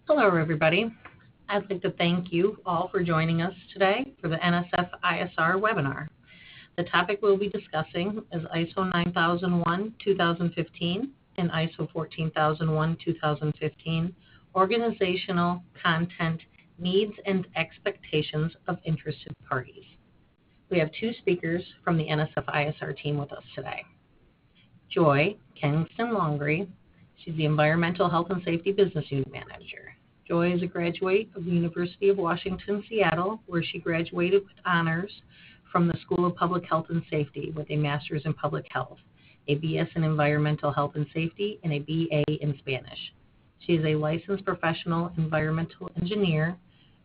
Hello, everybody. I'd like to thank you all for joining us today for the NSF-ISR webinar. The topic we'll be discussing is ISO 9001-2015 and ISO 14001-2015, Organizational Content Needs and Expectations of Interested Parties. We have two speakers from the NSF-ISR team with us today. Joy Keniston-Longrie, she's the Environmental Health and Safety Business Unit Manager. Joy is a graduate of the University of Washington, Seattle, where she graduated with honors from the School of Public Health and Safety with a Master's in Public Health, a BS in Environmental Health and Safety, and a BA in Spanish. She is a licensed professional environmental engineer,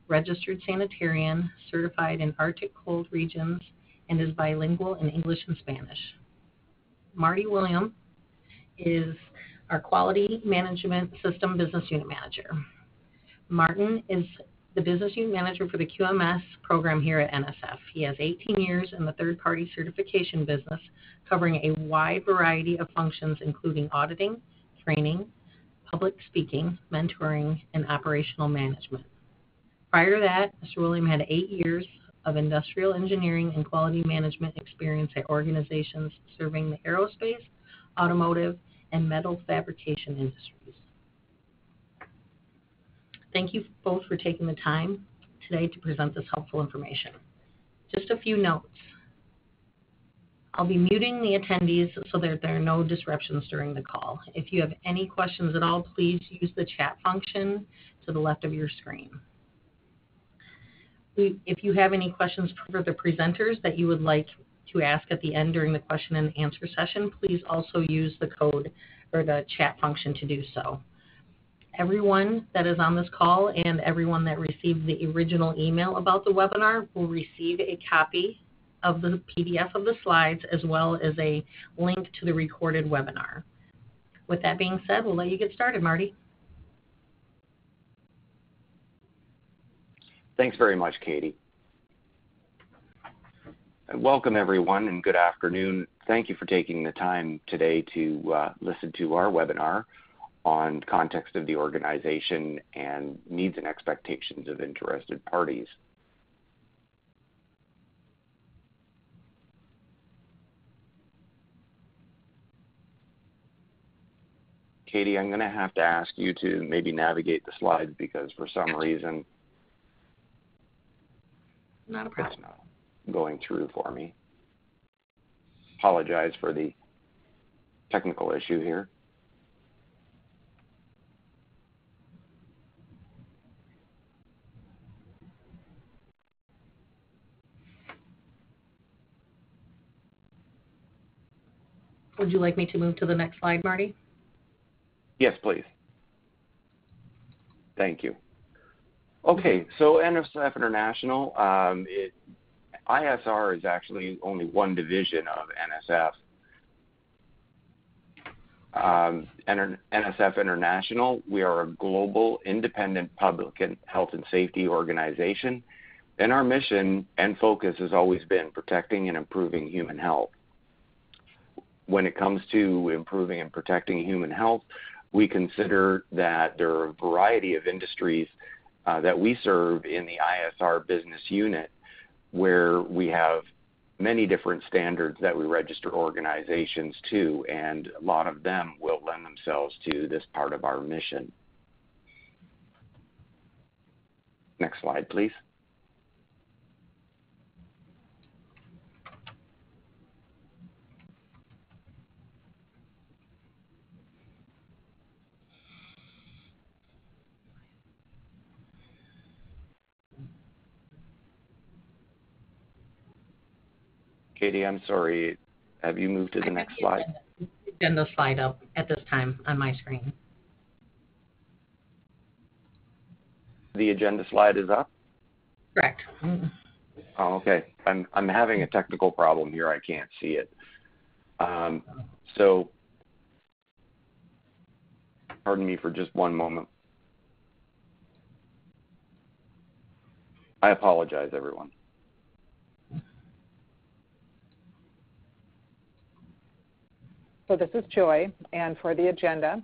registered sanitarian, certified in Arctic cold regions, and is bilingual in English and Spanish. Marty Willem is our Quality Management System Business Unit Manager. Martin is the Business Unit Manager for the QMS program here at NSF. He has 18 years in the third-party certification business, covering a wide variety of functions, including auditing, training, public speaking, mentoring, and operational management. Prior to that, Mr. William had 8 years of industrial engineering and quality management experience at organizations serving the aerospace, automotive, and metal fabrication industries. Thank you both for taking the time today to present this helpful information. Just a few notes. I'll be muting the attendees so that there are no disruptions during the call. If you have any questions at all, please use the chat function to the left of your screen. If you have any questions for the presenters that you would like to ask at the end during the question and answer session, please also use the code or the chat function to do so. Everyone that is on this call and everyone that received the original email about the webinar will receive a copy of the PDF of the slides as well as a link to the recorded webinar. With that being said, we'll let you get started, Marty. Thanks very much, Katie. Welcome, everyone, and good afternoon. Thank you for taking the time today to listen to our webinar on context of the organization and needs and expectations of interested parties. Katie, I'm going to have to ask you to maybe navigate the slides because for some reason Not a problem. it's not going through for me. Apologize for the technical issue here. Would you like me to move to the next slide, Marty? Yes, please. Thank you. Okay, so NSF International, ISR is actually only one division of NSF. NSF International, we are a global independent public and health and safety organization, and our mission and focus has always been protecting and improving human health. When it comes to improving and protecting human health, we consider that there are a variety of industries that we serve in the ISR business unit where we have many different standards that we register organizations to, and a lot of them will lend themselves to this part of our mission. Next slide, please. Katie, I'm sorry. Have you moved to the next slide? Agenda slide up at this time on my screen. The agenda slide is up? Correct. Oh, okay. I'm having a technical problem here. I can't see it. So, pardon me for just one moment. I apologize, everyone. So this is Joy, and for the agenda,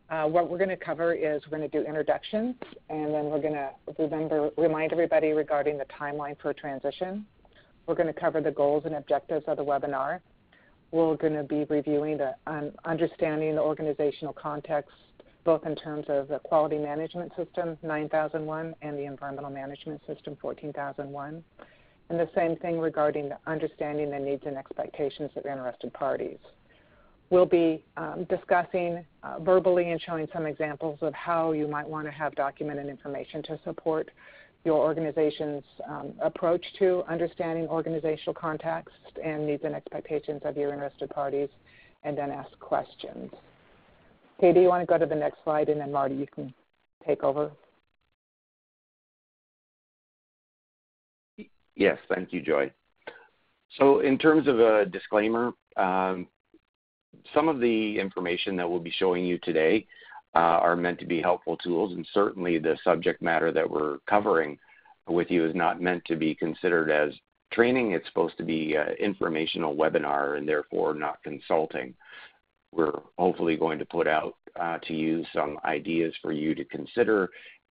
What we're going to cover is we're going to do introductions, and then we're going to remind everybody regarding the timeline for transition. We're going to cover the goals and objectives of the webinar. We're going to be reviewing the understanding the organizational context, both in terms of the Quality Management System 9001 and the Environmental Management System 14001. And the same thing regarding the understanding the needs and expectations of interested parties. We'll be discussing verbally and showing some examples of how you might want to have documented information to support your organization's approach to understanding organizational context and needs and expectations of your interested parties, and then ask questions. Katie, you want to go to the next slide, and then Marty, you can take over. Yes, thank you, Joy. So in terms of a disclaimer, some of the information that we'll be showing you today are meant to be helpful tools, and certainly the subject matter that we're covering with you is not meant to be considered as training. It's supposed to be an informational webinar and therefore not consulting. We're hopefully going to put out to you some ideas for you to consider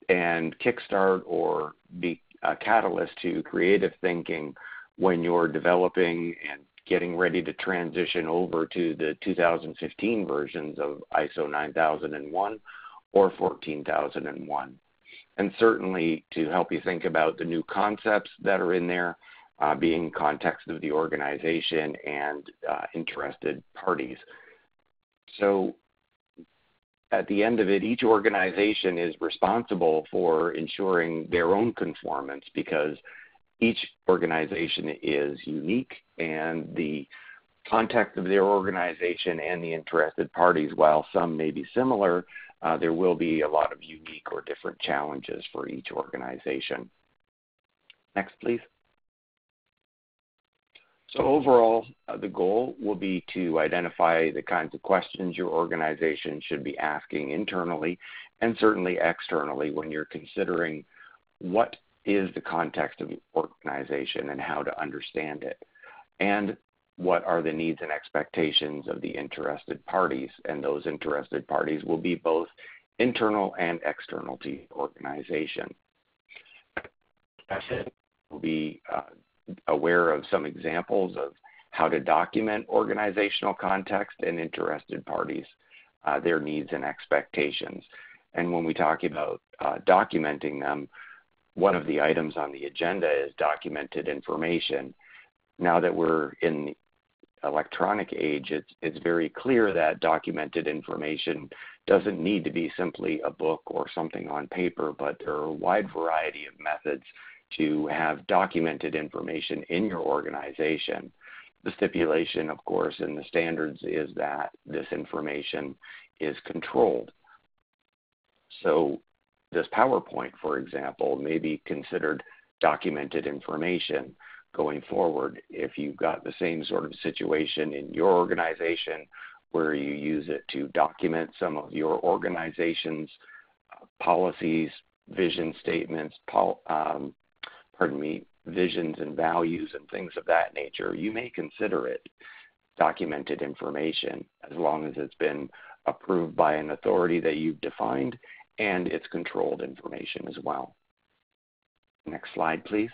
and kickstart or be a catalyst to creative thinking when you're developing and getting ready to transition over to the 2015 versions of ISO 9001 or 14001. And certainly to help you think about the new concepts that are in there, being context of the organization and interested parties. So at the end of it, each organization is responsible for ensuring their own conformance, because each organization is unique, and the context of their organization and the interested parties, while some may be similar, there will be a lot of unique or different challenges for each organization. Next, please. So overall, the goal will be to identify the kinds of questions your organization should be asking internally and certainly externally when you're considering what is the context of the organization and how to understand it, and what are the needs and expectations of the interested parties. And those interested parties will be both internal and external to the organization. We'll be aware of some examples of how to document organizational context and interested parties, their needs and expectations. And when we talk about documenting them, one of the items on the agenda is documented information. Now that we're in the electronic age, it's very clear that documented information doesn't need to be simply a book or something on paper, but there are a wide variety of methods to have documented information in your organization. The stipulation, of course, in the standards is that this information is controlled. So this PowerPoint, for example, may be considered documented information going forward if you've got the same sort of situation in your organization where you use it to document some of your organization's policies, vision statements, visions and values and things of that nature. You may consider it documented information as long as it's been approved by an authority that you've defined, and it's controlled information as well. Next slide, please.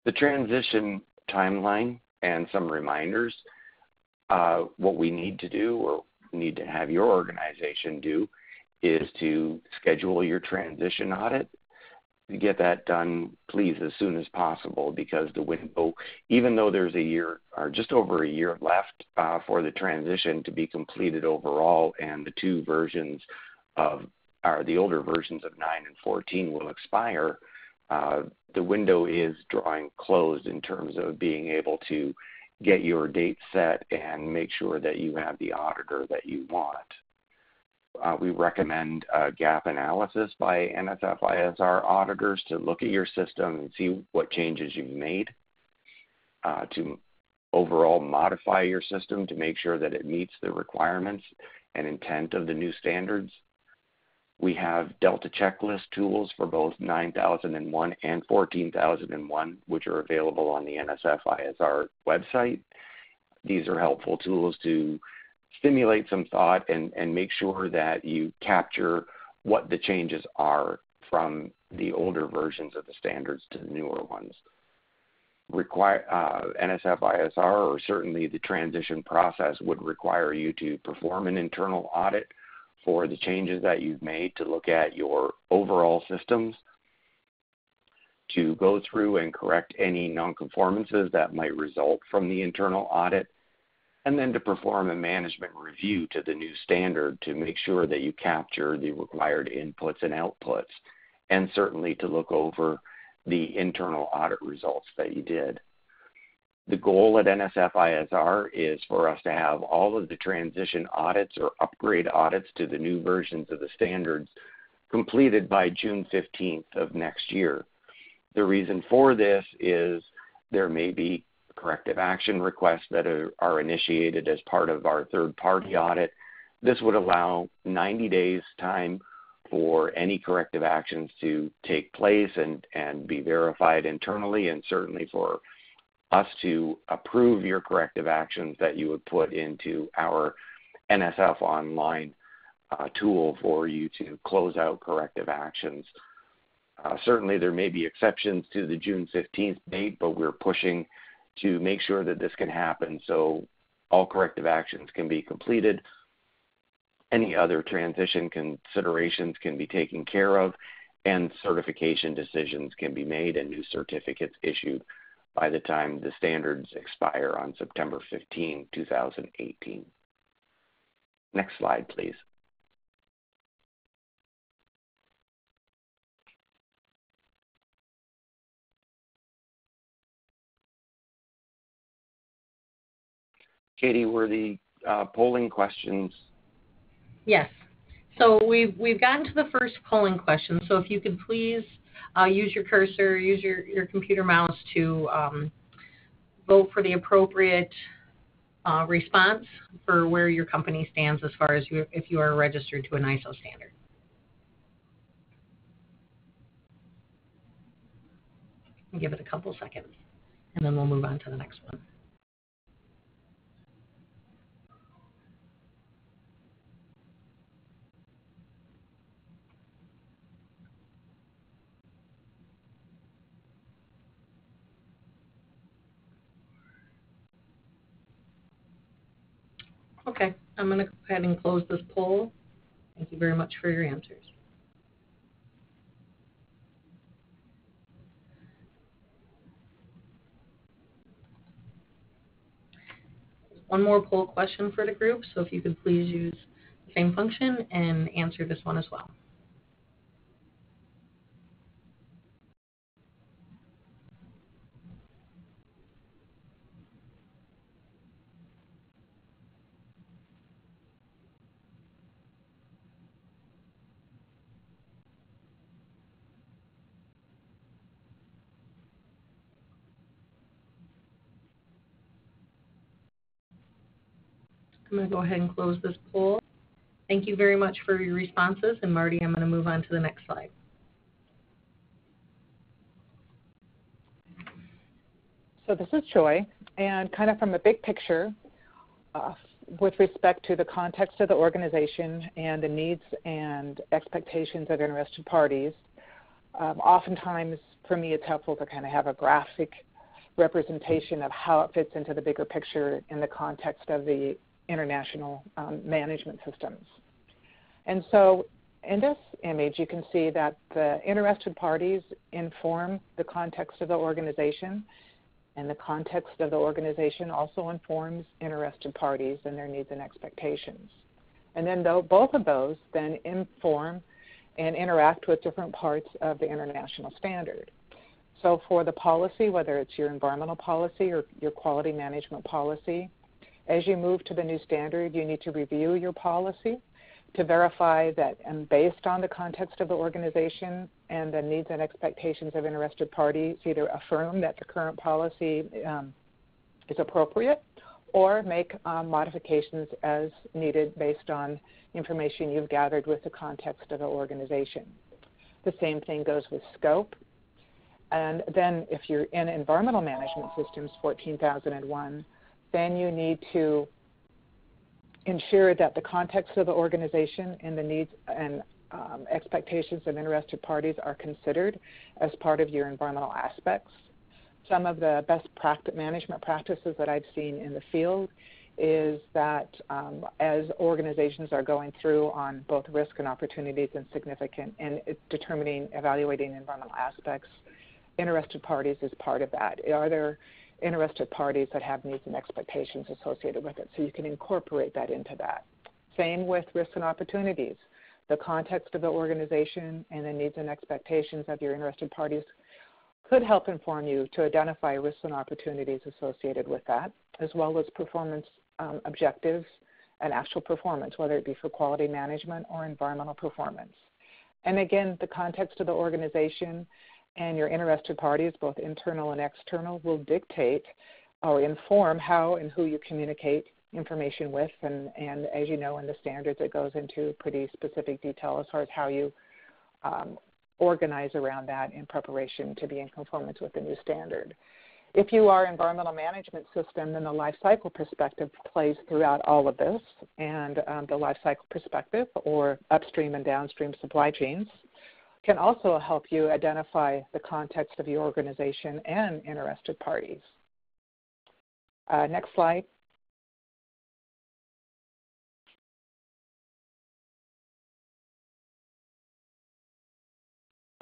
The transition timeline and some reminders. What we need to do, or need to have your organization do, is to schedule your transition audit. Get that done, please, as soon as possible, because the window, even though there's a year or just over a year left for the transition to be completed overall, and the two versions of the older versions of 9 and 14 will expire, the window is drawing closed in terms of being able to get your date set and make sure that you have the auditor that you want. We recommend a gap analysis by NSF-ISR auditors to look at your system and see what changes you've made, to overall modify your system to make sure that it meets the requirements and intent of the new standards. We have Delta checklist tools for both 9001 and 14001, which are available on the NSF-ISR website. These are helpful tools to stimulate some thought and make sure that you capture what the changes are from the older versions of the standards to the newer ones. NSF-ISR, or certainly the transition process, would require you to perform an internal audit for the changes that you've made to look at your overall systems, to go through and correct any nonconformances that might result from the internal audit, and then to perform a management review to the new standard to make sure that you capture the required inputs and outputs, and certainly to look over the internal audit results that you did. The goal at NSF-ISR is for us to have all of the transition audits or upgrade audits to the new versions of the standards completed by June 15th of next year. The reason for this is there may be corrective action requests that are initiated as part of our third-party audit. This would allow 90 days time for any corrective actions to take place and be verified internally, and certainly for us to approve your corrective actions that you would put into our NSF Online tool for you to close out corrective actions. Certainly there may be exceptions to the June 15th date, but we're pushing to make sure that this can happen so all corrective actions can be completed. Any other transition considerations can be taken care of, and certification decisions can be made and new certificates issued by the time the standards expire on September 15, 2018. Next slide, please. Katie, were the polling questions? Yes. So we've gotten to the first polling question. So if you could please use your cursor, use your computer mouse to vote for the appropriate response for where your company stands as far as if you are registered to an ISO standard. Give it a couple seconds, and then we'll move on to the next one. Okay, I'm going to go ahead and close this poll. Thank you very much for your answers. One more poll question for the group, so if you could please use the same function and answer this one as well. I'm going to go ahead and close this poll. Thank you very much for your responses. And Marty, I'm going to move on to the next slide. So this is Joy, and kind of from a big picture, with respect to the context of the organization and the needs and expectations of interested parties, oftentimes for me it's helpful to kind of have a graphic representation of how it fits into the bigger picture in the context of the international management systems. And so in this image, you can see that the interested parties inform the context of the organization, and the context of the organization also informs interested parties and their needs and expectations. And then both of those then inform and interact with different parts of the international standard. So for the policy, whether it's your environmental policy or your quality management policy, as you move to the new standard, you need to review your policy to verify that, and based on the context of the organization and the needs and expectations of interested parties, either affirm that the current policy is appropriate or make modifications as needed based on information you've gathered with the context of the organization. The same thing goes with scope. And then if you're in environmental management systems 14001, then you need to ensure that the context of the organization and the needs and expectations of interested parties are considered as part of your environmental aspects. Some of the best management practices that I've seen in the field is that as organizations are going through on both risk and opportunities and significant and evaluating environmental aspects, interested parties is part of that. Are there interested parties that have needs and expectations associated with it? So you can incorporate that into that. Same with risks and opportunities. The context of the organization and the needs and expectations of your interested parties could help inform you to identify risks and opportunities associated with that, as well as performance objectives and actual performance, whether it be for quality management or environmental performance. And again, the context of the organization and your interested parties, both internal and external, will dictate or inform how and who you communicate information with. And as you know, in the standards, it goes into pretty specific detail as far as how you organize around that in preparation to be in conformance with the new standard. If you are environmental management system, then the life cycle perspective plays throughout all of this, and the life cycle perspective, or upstream and downstream supply chains, can also help you identify the context of your organization and interested parties. Next slide.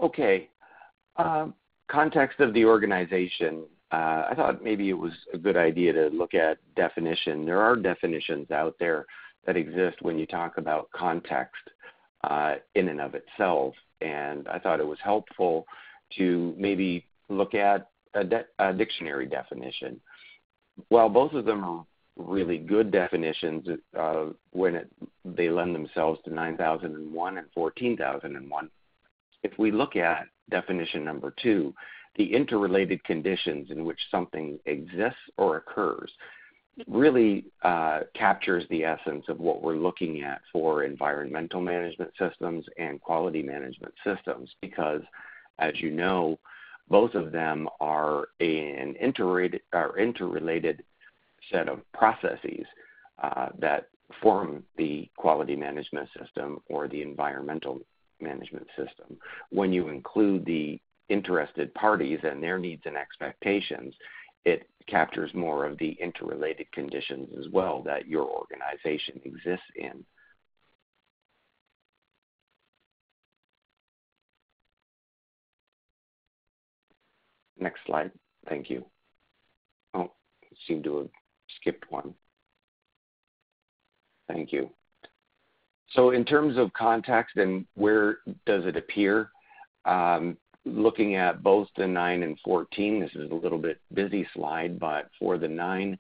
Okay. Context of the organization. I thought maybe it was a good idea to look at definition. There are definitions out there that exist when you talk about context in and of itself, and I thought it was helpful to maybe look at a dictionary definition. While both of them are really good definitions when they lend themselves to 9001 and 14001, if we look at definition number 2, the interrelated conditions in which something exists or occurs, really captures the essence of what we're looking at for environmental management systems and quality management systems, because, as you know, both of them are an interrelated set of processes that form the quality management system or the environmental management system. When you include the interested parties and their needs and expectations, it captures more of the interrelated conditions as well that your organization exists in. Next slide. Thank you. Oh, I seem to have skipped one. Thank you. So in terms of context and where does it appear, looking at both the 9 and 14, this is a little bit busy slide, but for the 9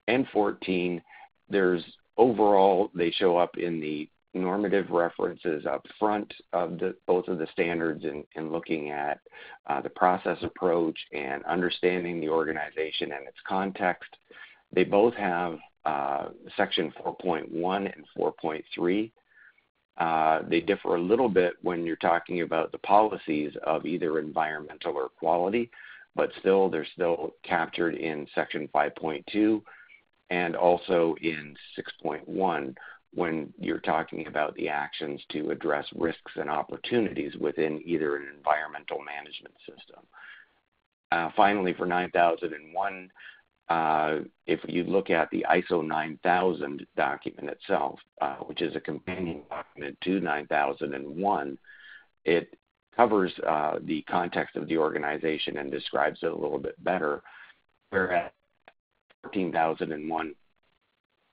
and 14, there's overall, they show up in the normative references up front of both of the standards and looking at the process approach and understanding the organization and its context. They both have section 4.1 and 4.3. They differ a little bit when you're talking about the policies of either environmental or quality, but still they're still captured in section 5.2 and also in 6.1 when you're talking about the actions to address risks and opportunities within either an environmental management system. Finally, for 9001, if you look at the ISO 9000 document itself, which is a companion document to 9001, it covers the context of the organization and describes it a little bit better, whereas 14001,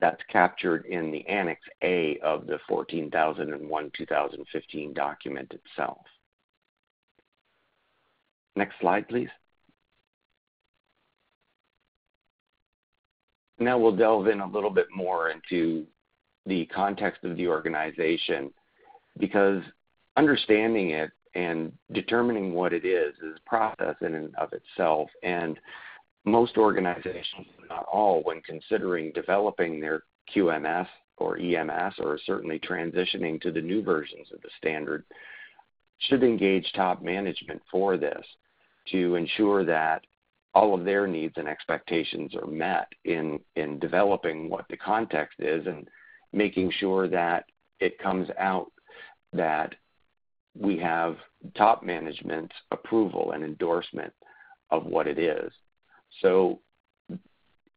that's captured in the Annex A of the 14001-2015 document itself. Next slide, please. Now we'll delve in a little bit more into the context of the organization, because understanding it and determining what it is a process in and of itself. And most organizations, not all, when considering developing their QMS or EMS, or certainly transitioning to the new versions of the standard, should engage top management for this to ensure that all of their needs and expectations are met in developing what the context is making sure that it comes out that we have top management's approval and endorsement of what it is. So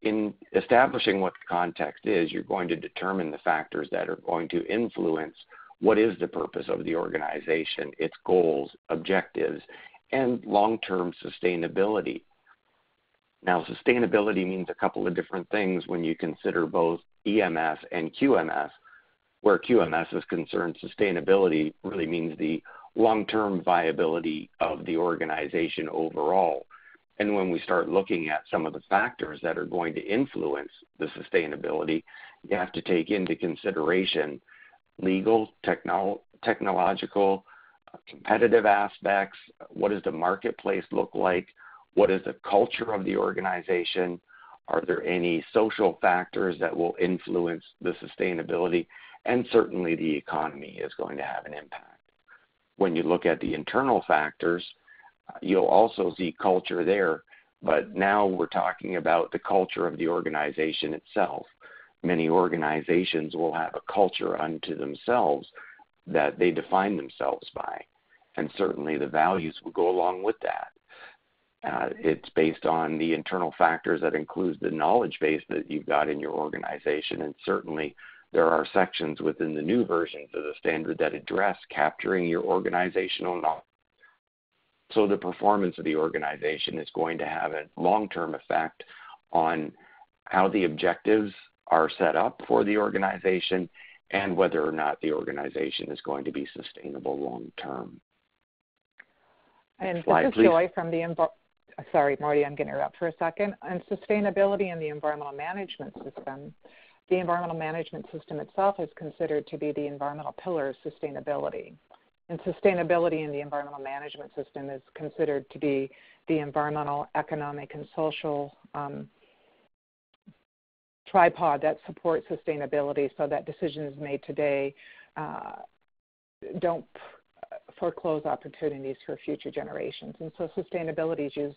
in establishing what the context is, you're going to determine the factors that are going to influence what is the purpose of the organization, its goals, objectives, and long-term sustainability. Now, sustainability means a couple of different things when you consider both EMS and QMS. Where QMS is concerned, sustainability really means the long-term viability of the organization overall. And when we start looking at some of the factors that are going to influence the sustainability, you have to take into consideration legal, technological, competitive aspects. What does the marketplace look like? What is the culture of the organization? Are there any social factors that will influence the sustainability? And certainly the economy is going to have an impact. When you look at the internal factors, you'll also see culture there, but now we're talking about the culture of the organization itself. Many organizations will have a culture unto themselves that they define themselves by, and certainly the values will go along with that. It's based on the internal factors that includes the knowledge base that you've got in your organization, and certainly there are sections within the new versions of the standard that address capturing your organizational knowledge. So the performance of the organization is going to have a long-term effect on how the objectives are set up for the organization and whether or not the organization is going to be sustainable long-term. And Slide, this is please. Joy from the sorry, Marty, I'm going to interrupt for a second. And sustainability in the environmental management system. The environmental management system itself is considered to be the environmental pillar of sustainability. And sustainability in the environmental management system is considered to be the environmental, economic, and social tripod that supports sustainability so that decisions made today don't foreclose opportunities for future generations. And so sustainability is used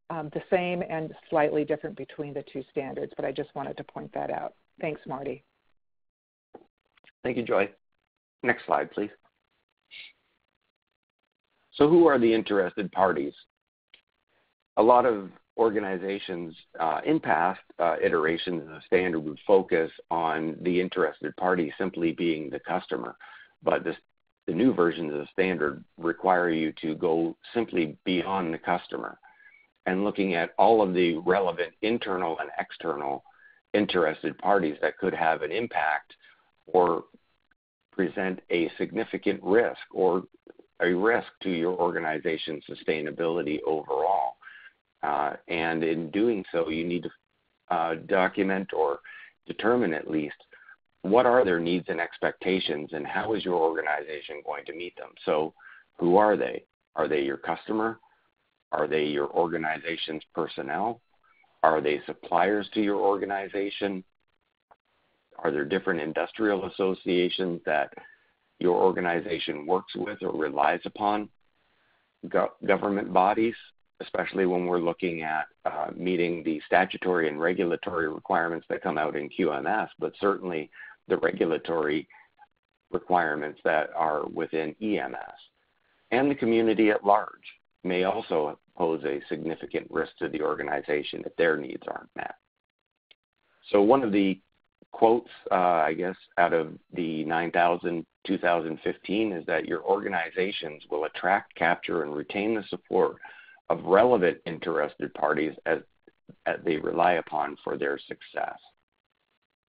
the same and slightly different between the two standards, but I just wanted to point that out. Thanks, Marty. Thank you, Joy. Next slide, please. So who are the interested parties? A lot of organizations in past iterations of the standard would focus on the interested party simply being the customer, but the new versions of the standard require you to go simply beyond the customer and looking at all of the relevant internal and external interested parties that could have an impact or present a significant risk or a risk to your organization's sustainability overall. And in doing so, you need to document or determine at least what are their needs and expectations and how is your organization going to meet them. So who are they? Are they your customer? Are they your organization's personnel? Are they suppliers to your organization? Are there different industrial associations that your organization works with or relies upon? Government bodies, especially when we're looking at meeting the statutory and regulatory requirements that come out in QMS, but certainly the regulatory requirements that are within EMS. And the community at large may also pose a significant risk to the organization if their needs aren't met. So one of the quotes, I guess, out of the 2015 is that your organizations will attract, capture, and retain the support of relevant interested parties as they rely upon for their success.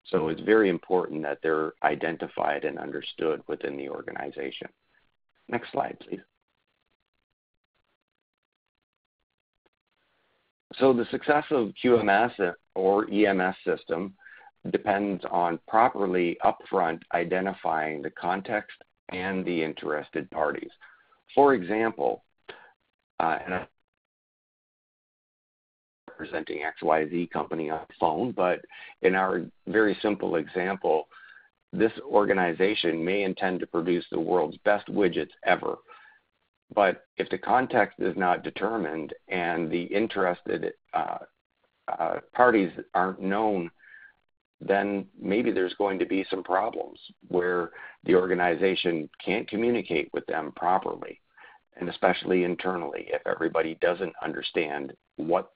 So it's very important that they're identified and understood within the organization. Next slide, please. So the success of QMS or EMS system depends on properly upfront identifying the context and the interested parties. For example, and I'm representing XYZ company on the phone, but in our very simple example, this organization may intend to produce the world's best widgets ever. But if the context is not determined and the interested parties aren't known then maybe there's going to be some problems where the organization can't communicate with them properly, and especially internally if everybody doesn't understand what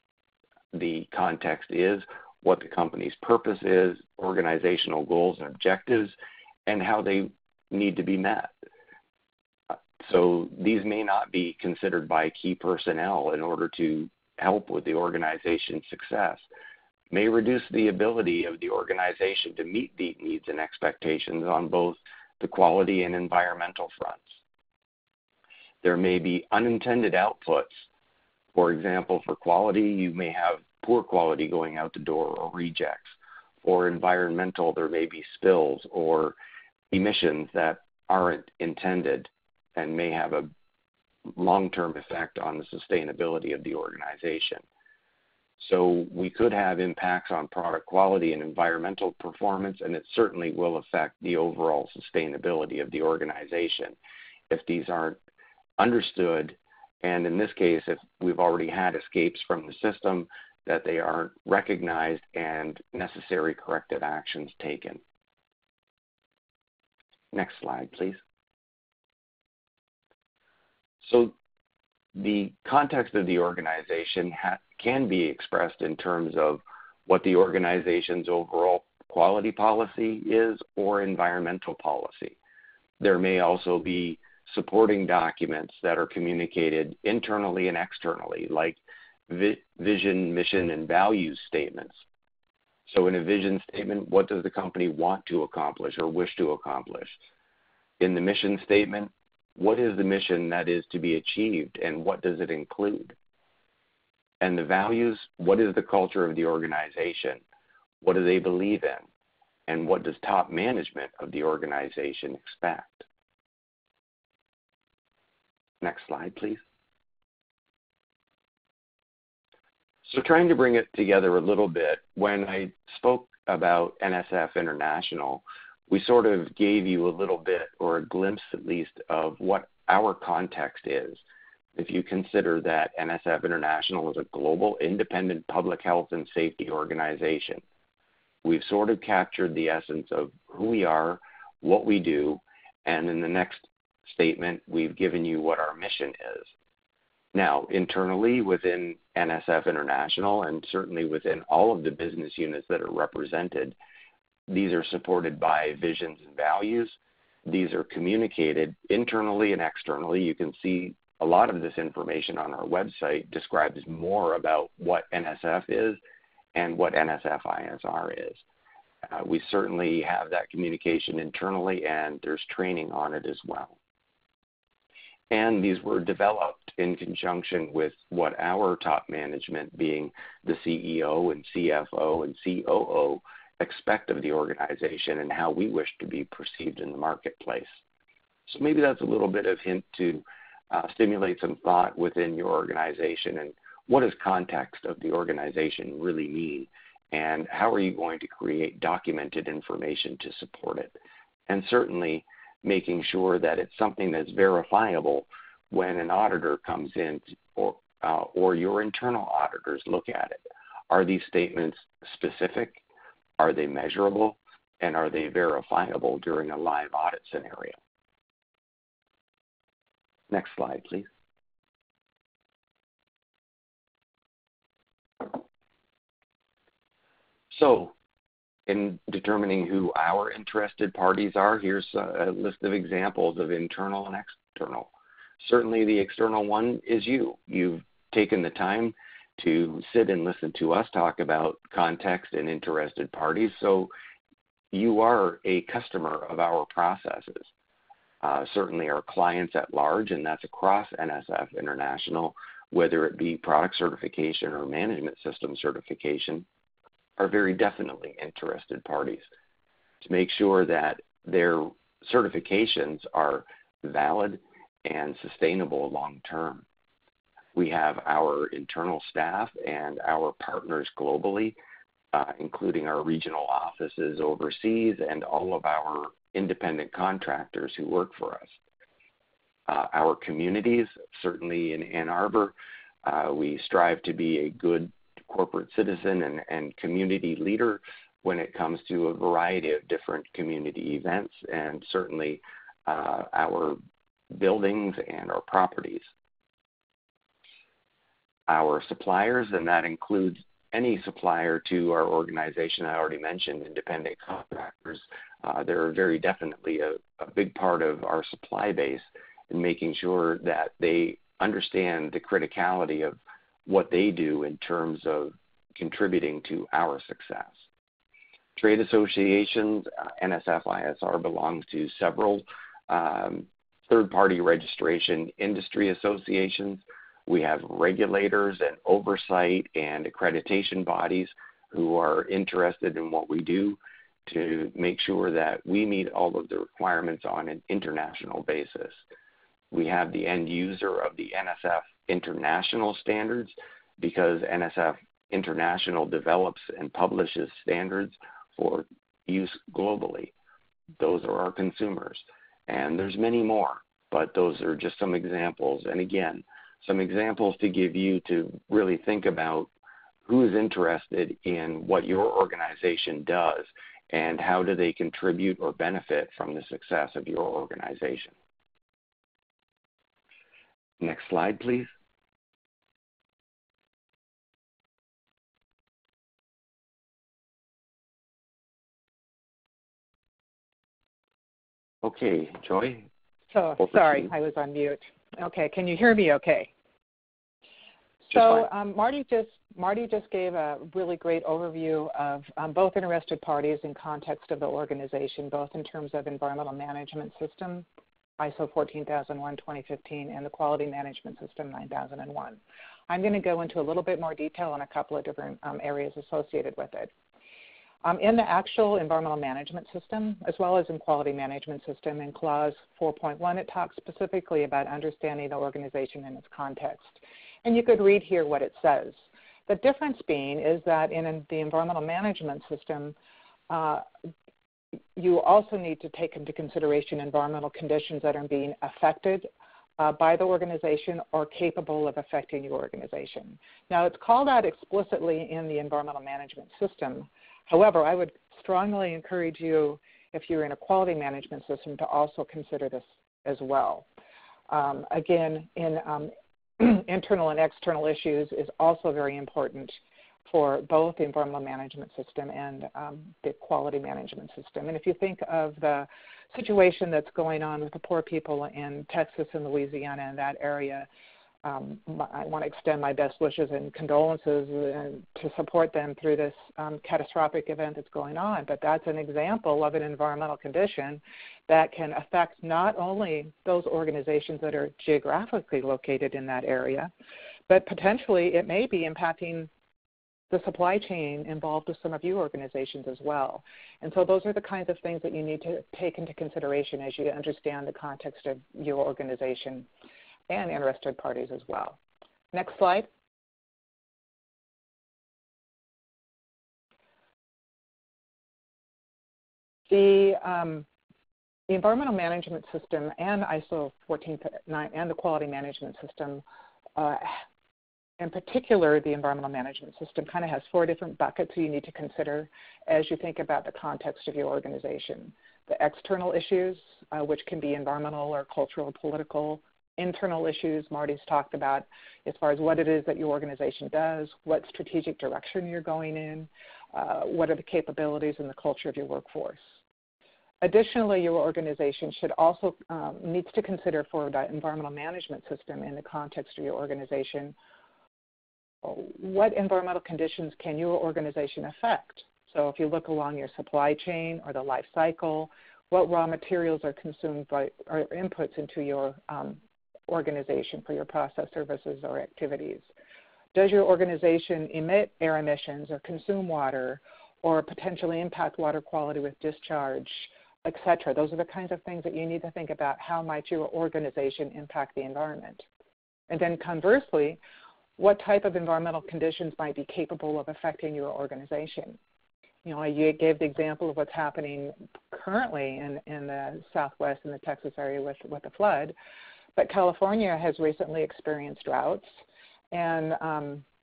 the context is, what the company's purpose is, organizational goals and objectives, and how they need to be met. So these may not be considered by key personnel in order to help with the organization's success, may reduce the ability of the organization to meet the needs and expectations on both the quality and environmental fronts. There may be unintended outputs. For example, for quality, you may have poor quality going out the door or rejects. For environmental, there may be spills or emissions that aren't intended and may have a long-term effect on the sustainability of the organization. So we could have impacts on product quality and environmental performance, and it certainly will affect the overall sustainability of the organization if these aren't understood, and in this case, if we've already had escapes from the system, that they aren't recognized and necessary corrective actions taken. Next slide, please. So the context of the organization can be expressed in terms of what the organization's overall quality policy is or environmental policy. There may also be supporting documents that are communicated internally and externally, like vision, mission, and values statements. So in a vision statement, what does the company want to accomplish or wish to accomplish? In the mission statement, what is the mission that is to be achieved and what does it include? And the values, what is the culture of the organization? What do they believe in? And what does top management of the organization expect? Next slide, please. So trying to bring it together a little bit, when I spoke about NSF International, we sort of gave you a little bit, or a glimpse at least, of what our context is. If you consider that NSF International is a global independent public health and safety organization, we've sort of captured the essence of who we are, what we do, and in the next statement, we've given you what our mission is. Now, internally within NSF International, and certainly within all of the business units that are represented, these are supported by visions and values. These are communicated internally and externally. You can see a lot of this information on our website describes more about what NSF is and what NSF-ISR is. We certainly have that communication internally, and there's training on it as well. And these were developed in conjunction with what our top management, being the CEO and CFO and COO, expect of the organization and how we wish to be perceived in the marketplace. So maybe that's a little bit of hint to stimulate some thought within your organization, and what does context of the organization really mean, and how are you going to create documented information to support it? And certainly making sure that it's something that's verifiable when an auditor comes in or your internal auditors look at it. Are these statements specific? Are they measurable? And are they verifiable during a live audit scenario? Next slide, please. So, in determining who our interested parties are, here's a list of examples of internal and external. Certainly the external one is you. You've taken the time to sit and listen to us talk about context and interested parties, so you are a customer of our processes. Certainly our clients at large, and that's across NSF International, whether it be product certification or management system certification, are very definitely interested parties to make sure that their certifications are valid and sustainable long term. We have our internal staff and our partners globally, including our regional offices overseas and all of our independent contractors who work for us. Our communities, certainly in Ann Arbor, we strive to be a good corporate citizen and community leader when it comes to a variety of different community events and certainly our buildings and our properties. Our suppliers, and that includes any supplier to our organization. I already mentioned independent contractors. They're very definitely a big part of our supply base in making sure that they understand the criticality of what they do in terms of contributing to our success. Trade associations, NSF-ISR belongs to several third-party registration industry associations. We have regulators and oversight and accreditation bodies who are interested in what we do to make sure that we meet all of the requirements on an international basis. We have the end user of the NSF International standards because NSF International develops and publishes standards for use globally. Those are our consumers. And there's many more, but those are just some examples. And again, some examples to give you to really think about who is interested in what your organization does and how do they contribute or benefit from the success of your organization. Next slide, please. Okay, Joy. So, sorry, I was on mute. Okay, can you hear me okay? So Marty just gave a really great overview of both interested parties in context of the organization, both in terms of environmental management system, ISO 14001:2015, and the quality management system 9001. I'm going to go into a little bit more detail on a couple of different areas associated with it. In the actual environmental management system, as well as in quality management system, in clause 4.1, it talks specifically about understanding the organization in its context. And you could read here what it says. The difference being is that in the environmental management system, you also need to take into consideration environmental conditions that are being affected by the organization or capable of affecting your organization. Now, it's called out explicitly in the environmental management system. However, I would strongly encourage you, if you're in a quality management system, to also consider this as well. Again, in internal and external issues is also very important for both the environmental management system and the quality management system. And if you think of the situation that's going on with the poor people in Texas and Louisiana and that area, I want to extend my best wishes and condolences to support them through this catastrophic event that's going on. But that's an example of an environmental condition that can affect not only those organizations that are geographically located in that area, but potentially it may be impacting the supply chain involved with some of your organizations as well. And so those are the kinds of things that you need to take into consideration as you understand the context of your organization and interested parties as well. Next slide. The environmental management system and ISO 14009 and the quality management system, in particular the environmental management system, kind of has 4 different buckets you need to consider as you think about the context of your organization. The external issues, which can be environmental or cultural or political. Internal issues Marty's talked about as far as what it is that your organization does, what strategic direction you're going in, what are the capabilities and the culture of your workforce. Additionally, your organization should also needs to consider for the environmental management system in the context of your organization, what environmental conditions can your organization affect? So if you look along your supply chain or the life cycle, what raw materials are consumed by or inputs into your organization for your process services or activities? Does your organization emit air emissions or consume water or potentially impact water quality with discharge, et cetera? Those are the kinds of things that you need to think about. How might your organization impact the environment? And then conversely, what type of environmental conditions might be capable of affecting your organization? You know, you gave the example of what's happening currently in the Southwest and the Texas area with the flood. But California has recently experienced droughts, and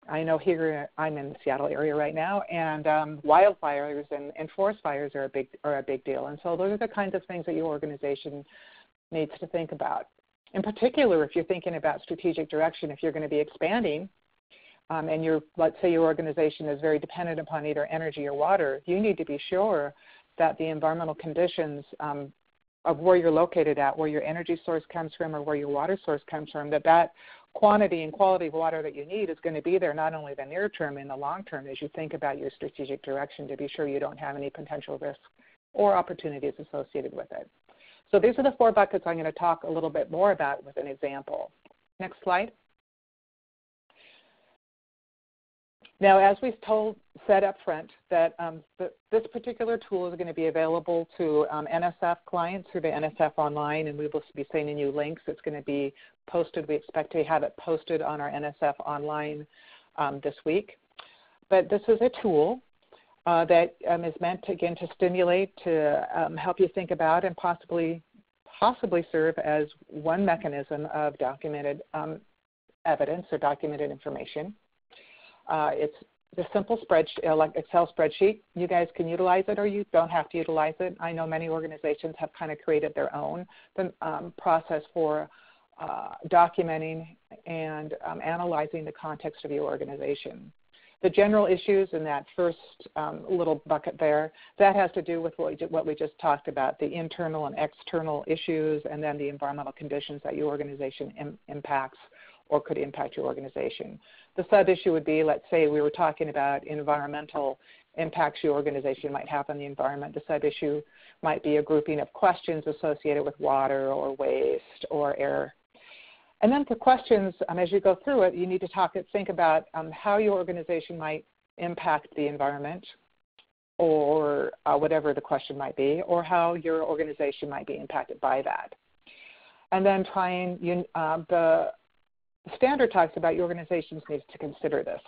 I know here I'm in the Seattle area right now, and wildfires and forest fires are a big deal. And so those are the kinds of things that your organization needs to think about. In particular, if you're thinking about strategic direction, if you're going to be expanding, and let's say your organization is very dependent upon either energy or water, you need to be sure that the environmental conditions of where you're located at, where your energy source comes from or where your water source comes from, that quantity and quality of water that you need is going to be there not only the near term, in the long term as you think about your strategic direction to be sure you don't have any potential risks or opportunities associated with it. So these are the 4 buckets I'm going to talk a little bit more about with an example. Next slide. Now, as we've said up front, that this particular tool is going to be available to NSF clients through the NSF online, and we will be sending you links. It's going to be posted. We expect to have it posted on our NSF online this week. But this is a tool that is meant, again, to stimulate, to help you think about and possibly serve as one mechanism of documented evidence or documented information. It's a simple spreadsheet, like Excel spreadsheet. You guys can utilize it or you don't have to utilize it. I know many organizations have kind of created their own process for documenting and analyzing the context of your organization. The general issues in that first little bucket there, that has to do with what we just talked about, the internal and external issues, and then the environmental conditions that your organization impacts or could impact your organization. The sub-issue would be, let's say we were talking about environmental impacts your organization might have on the environment. The sub-issue might be a grouping of questions associated with water or waste or air. And then the questions, as you go through it, you need to think about how your organization might impact the environment, or whatever the question might be, or how your organization might be impacted by that. And then the standard talks about your organizations needs to consider this.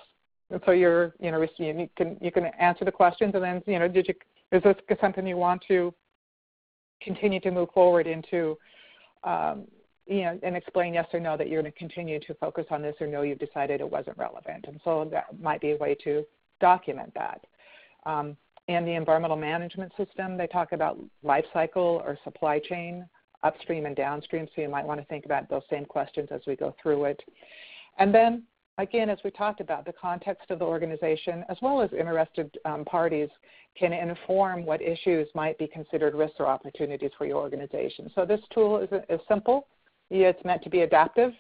And so you can answer the questions, and then is this something you want to continue to move forward into? And explain yes or no that you're going to continue to focus on this, or no, you've decided it wasn't relevant. And so that might be a way to document that. And the environmental management system, they talk about life cycle or supply chain, upstream and downstream, so you might want to think about those same questions as we go through it. And then, again, as we talked about, the context of the organization, as well as interested parties, can inform what issues might be considered risks or opportunities for your organization. So this tool is simple. It's meant to be adaptive.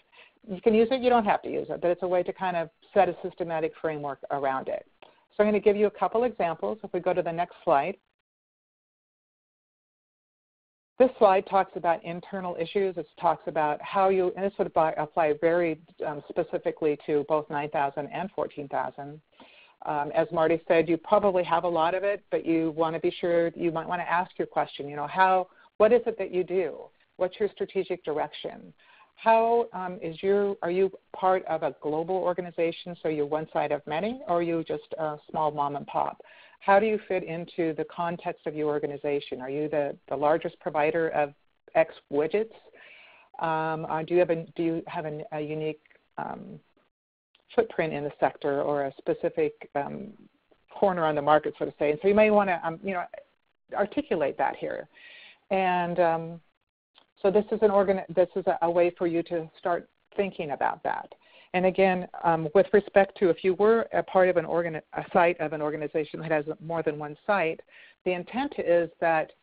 You can use it, you don't have to use it, but it's a way to kind of set a systematic framework around it. So I'm going to give you a couple examples. If we go to the next slide. This slide talks about internal issues. It talks about how and this would apply very specifically to both 9,000 and 14,000. As Marty said, you probably have a lot of it, but you want to be sure, you might want to ask your question, what is it that you do? What's your strategic direction? Are you part of a global organization, so you're one side of many, or are you just a small mom and pop? How do you fit into the context of your organization? Are you the largest provider of X widgets? Do you have a unique footprint in the sector, or a specific corner on the market, so to say? And so you may want to articulate that here. And so this is a way for you to start thinking about that. And again, with respect to if you were a part of a site of an organization that has more than one site, the intent is that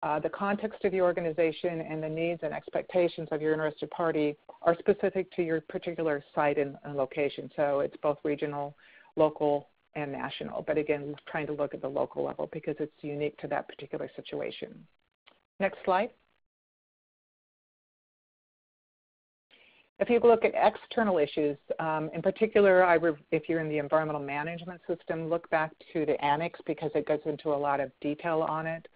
the context of your organization and the needs and expectations of your interested party are specific to your particular site and location. So it's both regional, local, and national. But again, trying to look at the local level because it's unique to that particular situation. Next slide. If you look at external issues, in particular, if you're in the environmental management system, look back to the annex because it goes into a lot of detail on it.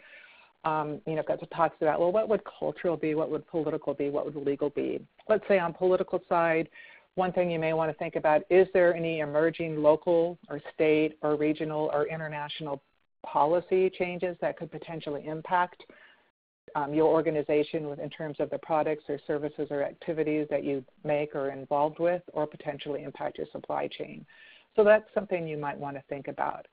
Because it talks about, well, what would cultural be, what would political be, what would legal be? Let's say on political side, one thing you may want to think about, is there any emerging local or state or regional or international policy changes that could potentially impact your organization in terms of the products or services or activities that you make or are involved with, or potentially impact your supply chain? So that's something you might want to think about.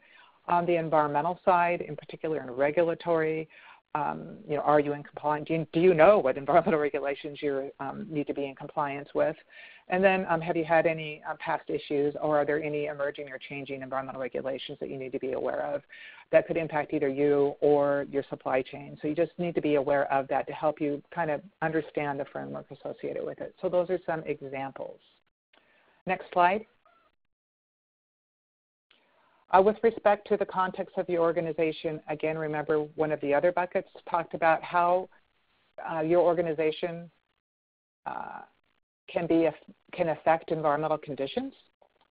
On the environmental side, in particular in regulatory, are you in compliance? Do you know what environmental regulations you need to be in compliance with? And then have you had any past issues, or are there any emerging or changing environmental regulations that you need to be aware of that could impact either you or your supply chain? So you just need to be aware of that to help you kind of understand the framework associated with it. So those are some examples. Next slide. With respect to the context of your organization, again, remember one of the other buckets talked about how your organization can affect environmental conditions.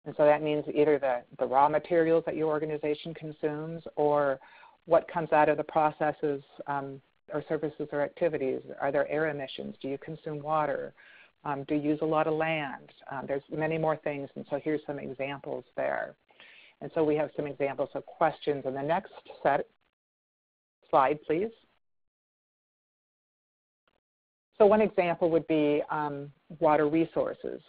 And so that means either the raw materials that your organization consumes or what comes out of the processes or services or activities. Are there air emissions? Do you consume water? Do you use a lot of land? There's many more things, and so here's some examples there. And so we have some examples of questions in the next slide, please. So one example would be water resources.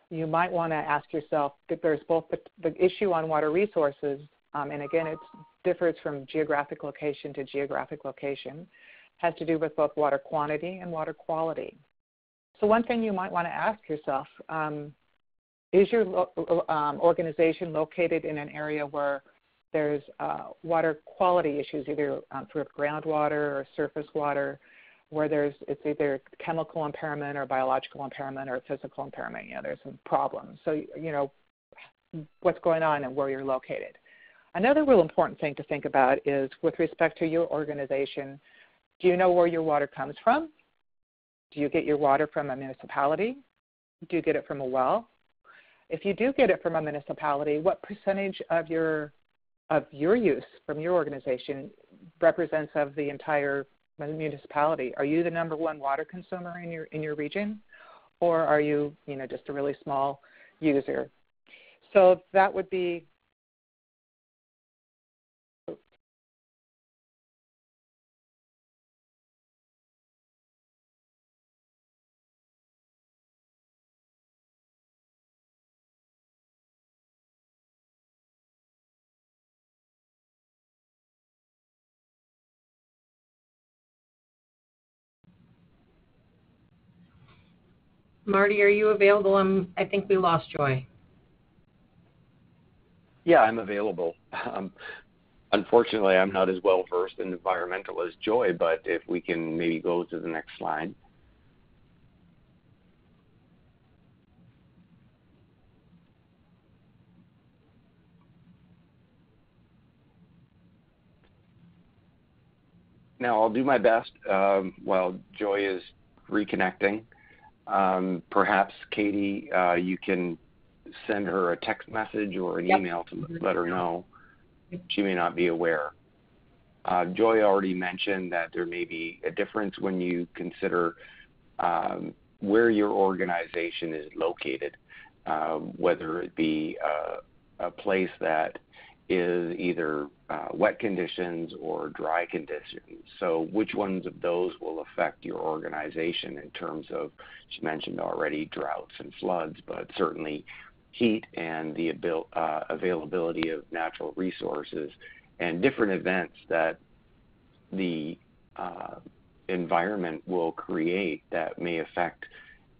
You might want to ask yourself that there's both the issue on water resources, and again, it differs from geographic location to geographic location, has to do with both water quantity and water quality. So one thing you might want to ask yourself, is your organization located in an area where there's water quality issues, either through groundwater or surface water, where it's either chemical impairment or biological impairment or physical impairment? There's some problems. So, what's going on and where you're located. Another real important thing to think about is with respect to your organization, do you know where your water comes from? Do you get your water from a municipality? Do you get it from a well? If you do get it from a municipality, what percentage of your use from your organization represents of the entire municipality? Are you the number one water consumer in your region, or are you just a really small user? So that would be Marty, are you available? I think we lost Joy. Yeah, I'm available. Unfortunately, I'm not as well versed in environmental as Joy, but if we can maybe go to the next slide. Now, I'll do my best while Joy is reconnecting. Perhaps, Katie, you can send her a text message or an email to let her know. She may not be aware. Joy already mentioned that there may be a difference when you consider where your organization is located, whether it be a place that is either wet conditions or dry conditions. So which ones of those will affect your organization in terms of, she mentioned already, droughts and floods, but certainly heat and the availability of natural resources and different events that the environment will create that may affect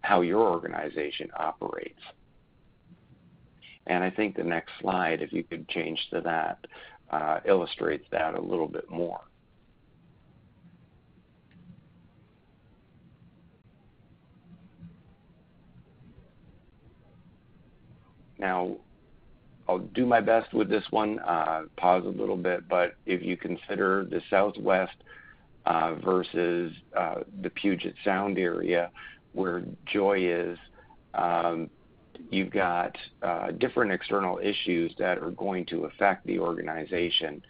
how your organization operates. And I think the next slide, if you could change to that, illustrates that a little bit more. Now, I'll do my best with this one, pause a little bit, but if you consider the Southwest versus the Puget Sound area where Joy is, you've got different external issues that are going to affect the organization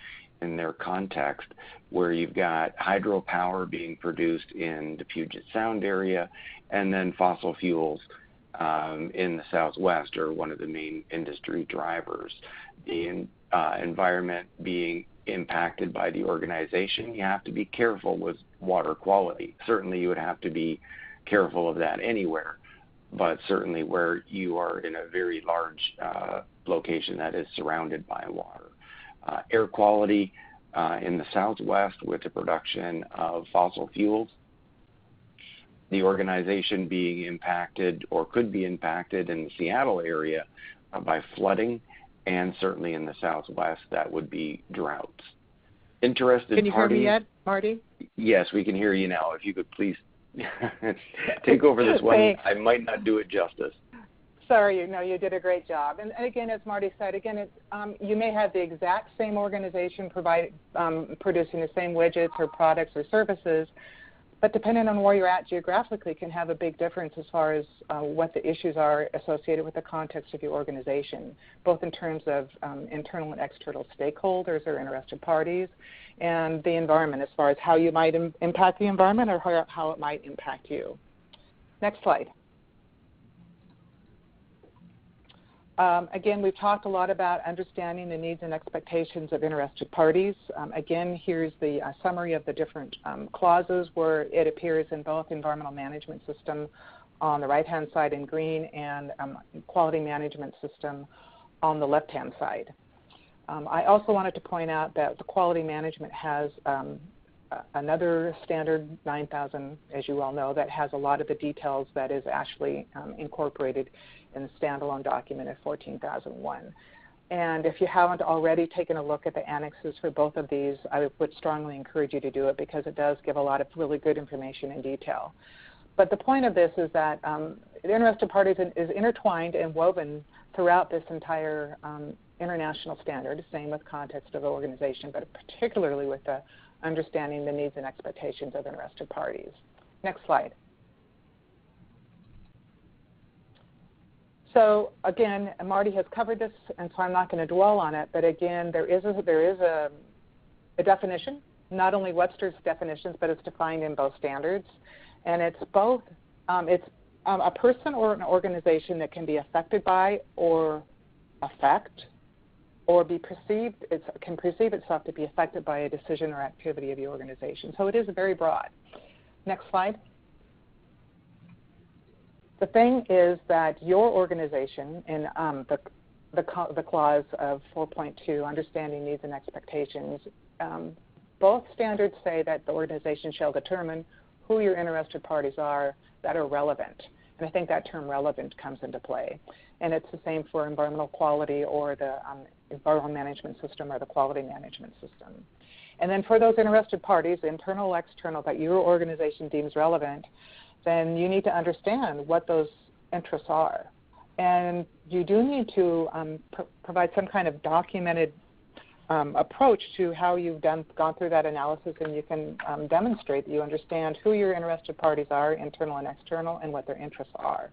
in their context, where you've got hydropower being produced in the Puget Sound area, and then fossil fuels in the Southwest are one of the main industry drivers. The environment being impacted by the organization, you have to be careful with water quality. Certainly you would have to be careful of that anywhere. but certainly where you are in a very large location that is surrounded by water. Air quality in the Southwest with the production of fossil fuels, the organization being impacted or could be impacted in the Seattle area by flooding, and certainly in the Southwest that would be droughts. Interested Can you parties, hear me yet, Marty? Yes, we can hear you now. If you could please take over this one. Thanks. I might not do it justice. Sorry, no, you did a great job. And again, as Marty said, again, it's, you may have the exact same organization producing the same widgets or products or services, but depending on where you're at geographically can have a big difference as far as what the issues are associated with the context of your organization, both in terms of internal and external stakeholders or interested parties, and the environment as far as how you might impact the environment or how it might impact you. Next slide. Again, we've talked a lot about understanding the needs and expectations of interested parties. Again, here's the summary of the different clauses where it appears in both environmental management system on the right-hand side in green and quality management system on the left-hand side. I also wanted to point out that the quality management has another standard 9000, as you all know, that has a lot of the details that is actually incorporated in the standalone document at 14001. And if you haven't already taken a look at the annexes for both of these, I would strongly encourage you to do it because it does give a lot of really good information in detail. But the point of this is that the interested parties is intertwined and woven throughout this entire international standard, same with context of the organization, but particularly with the understanding the needs and expectations of interested parties. Next slide. So again, Marty has covered this, and so I'm not going to dwell on it. But again, there is a definition, not only Webster's definitions, but it's defined in both standards, and it's both. It's a person or an organization that can be affected by or affect or be perceived. It can perceive itself to be affected by a decision or activity of the organization. So it is very broad. Next slide. The thing is that your organization, in the clause of 4.2, understanding needs and expectations, both standards say that the organization shall determine who your interested parties are that are relevant. And I think that term relevant comes into play. And it's the same for environmental quality or the environmental management system or the quality management system. And then for those interested parties, internal, external, that your organization deems relevant, then you need to understand what those interests are. And you do need to provide some kind of documented approach to how you've gone through that analysis, and you can demonstrate that you understand who your interested parties are, internal and external, and what their interests are.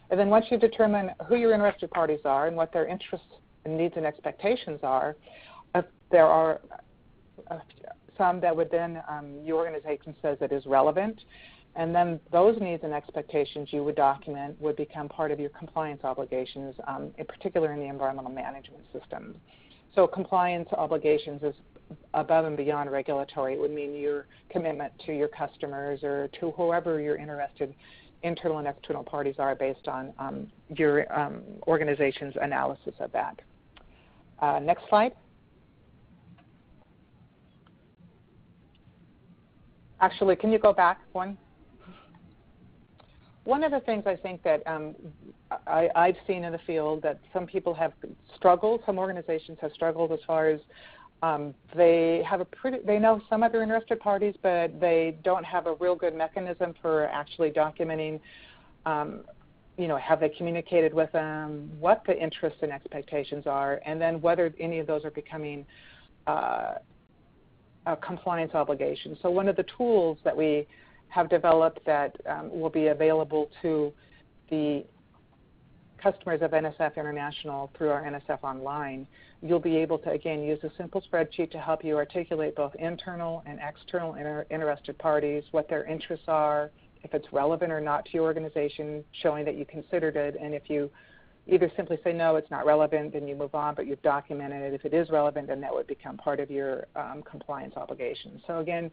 And then once you determine who your interested parties are and what their interests and needs and expectations are, there are some that would then your organization says it is relevant. And then those needs and expectations you would document would become part of your compliance obligations, in particular in the environmental management system. So compliance obligations is above and beyond regulatory. It would mean your commitment to your customers or to whoever your interested internal and external parties are based on your organization's analysis of that. Next slide. Actually, can you go back one? One of the things I think that I've seen in the field that some people have struggled, some organizations have struggled as far as they know some other interested parties, but they don't have a real good mechanism for actually documenting, have they communicated with them, what the interests and expectations are, and then whether any of those are becoming a compliance obligation. So one of the tools that we have developed that will be available to the customers of NSF International through our NSF Online, you'll be able to, again, use a simple spreadsheet to help you articulate both internal and external interested parties, what their interests are, if it's relevant or not to your organization, showing that you considered it, and if you either simply say, no, it's not relevant, then you move on, but you've documented it. If it is relevant, then that would become part of your compliance obligation. So again,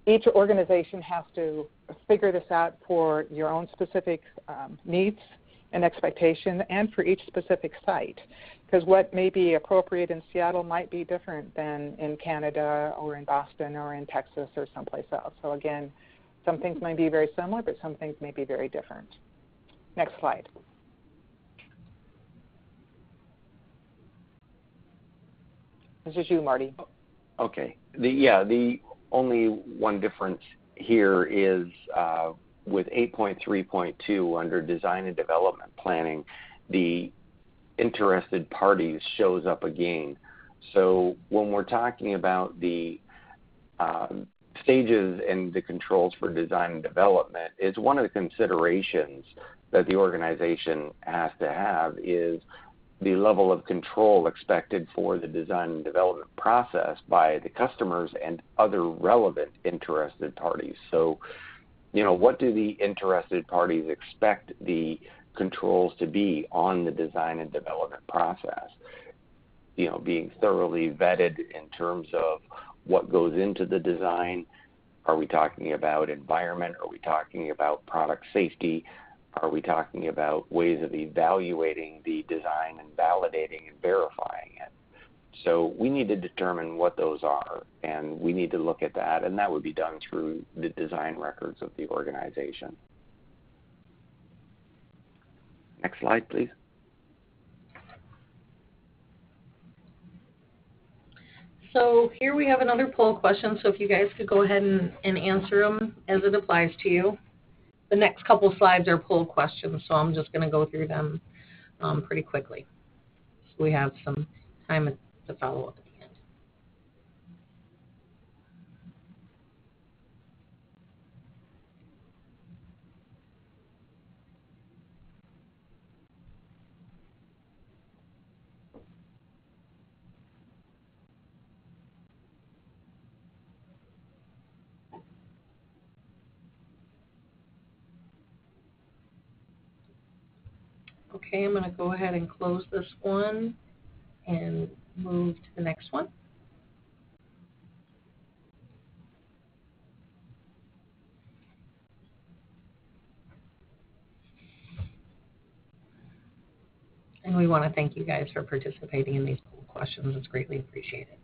each organization has to figure this out for your own specific needs and expectation and for each specific site. Because what may be appropriate in Seattle might be different than in Canada or in Boston or in Texas or someplace else. So again, some things may be very similar, but some things may be very different. Next slide. This is you, Marty. Okay. The only one difference here is with 8.3.2 under design and development planning, the interested parties shows up again. So when we're talking about the stages and the controls for design and development, is one of the considerations that the organization has to have is the level of control expected for the design and development process by the customers and other relevant interested parties. So, what do the interested parties expect the controls to be on the design and development process? Being thoroughly vetted in terms of what goes into the design. Are we talking about environment? Are we talking about product safety? Are we talking about ways of evaluating the design and validating and verifying it? So we need to determine what those are, and we need to look at that, and that would be done through the design records of the organization. Next slide, please. So here we have another poll question, so if you guys could go ahead and answer them as it applies to you. The next couple slides are poll questions, so I'm just going to go through them pretty quickly. So we have some time to follow up at the end. Okay, I'm going to go ahead and close this one and move to the next one. And we want to thank you guys for participating in these poll questions. It's greatly appreciated.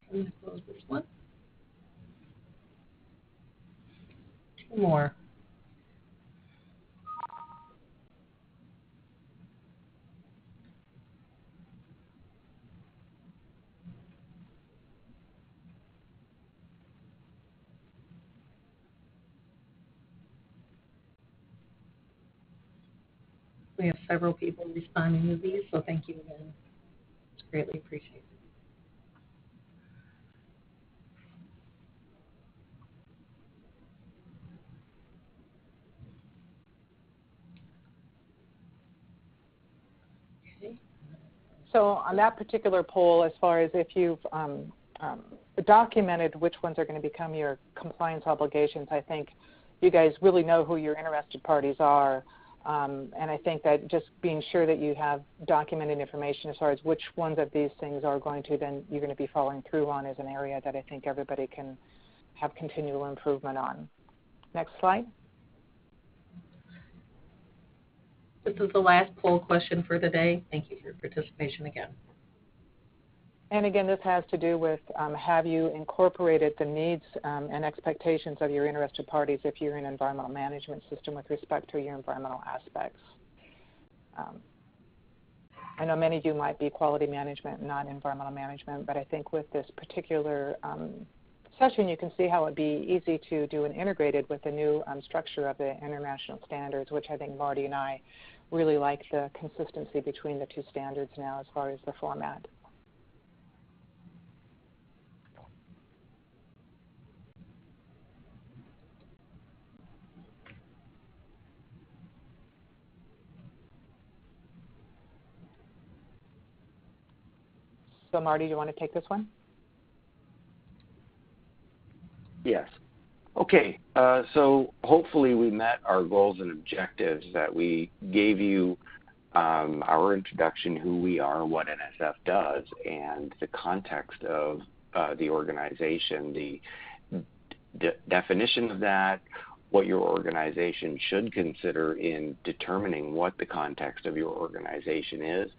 I'm going to close this one. Two more. We have several people responding to these, so thank you again. It's greatly appreciated. Okay. So on that particular poll, as far as if you've documented which ones are going to become your compliance obligations, I think you guys really know who your interested parties are. And I think that just being sure that you have documented information as far as which ones of these things are going to then you're going to be following through on is an area that I think everybody can have continual improvement on. Next slide. This is the last poll question for the day. Thank you for your participation again. And again, this has to do with have you incorporated the needs and expectations of your interested parties if you're in an environmental management system with respect to your environmental aspects. I know many of you might be quality management, not environmental management, but I think with this particular session, you can see how it would be easy to do an integrated with the new structure of the international standards, which I think Marty and I really like the consistency between the two standards now as far as the format. So Marty, do you want to take this one? Yes. Okay, so hopefully we met our goals and objectives, that we gave you our introduction, who we are, what NSF does, and the context of the organization, the definition of that, what your organization should consider in determining what the context of your organization is,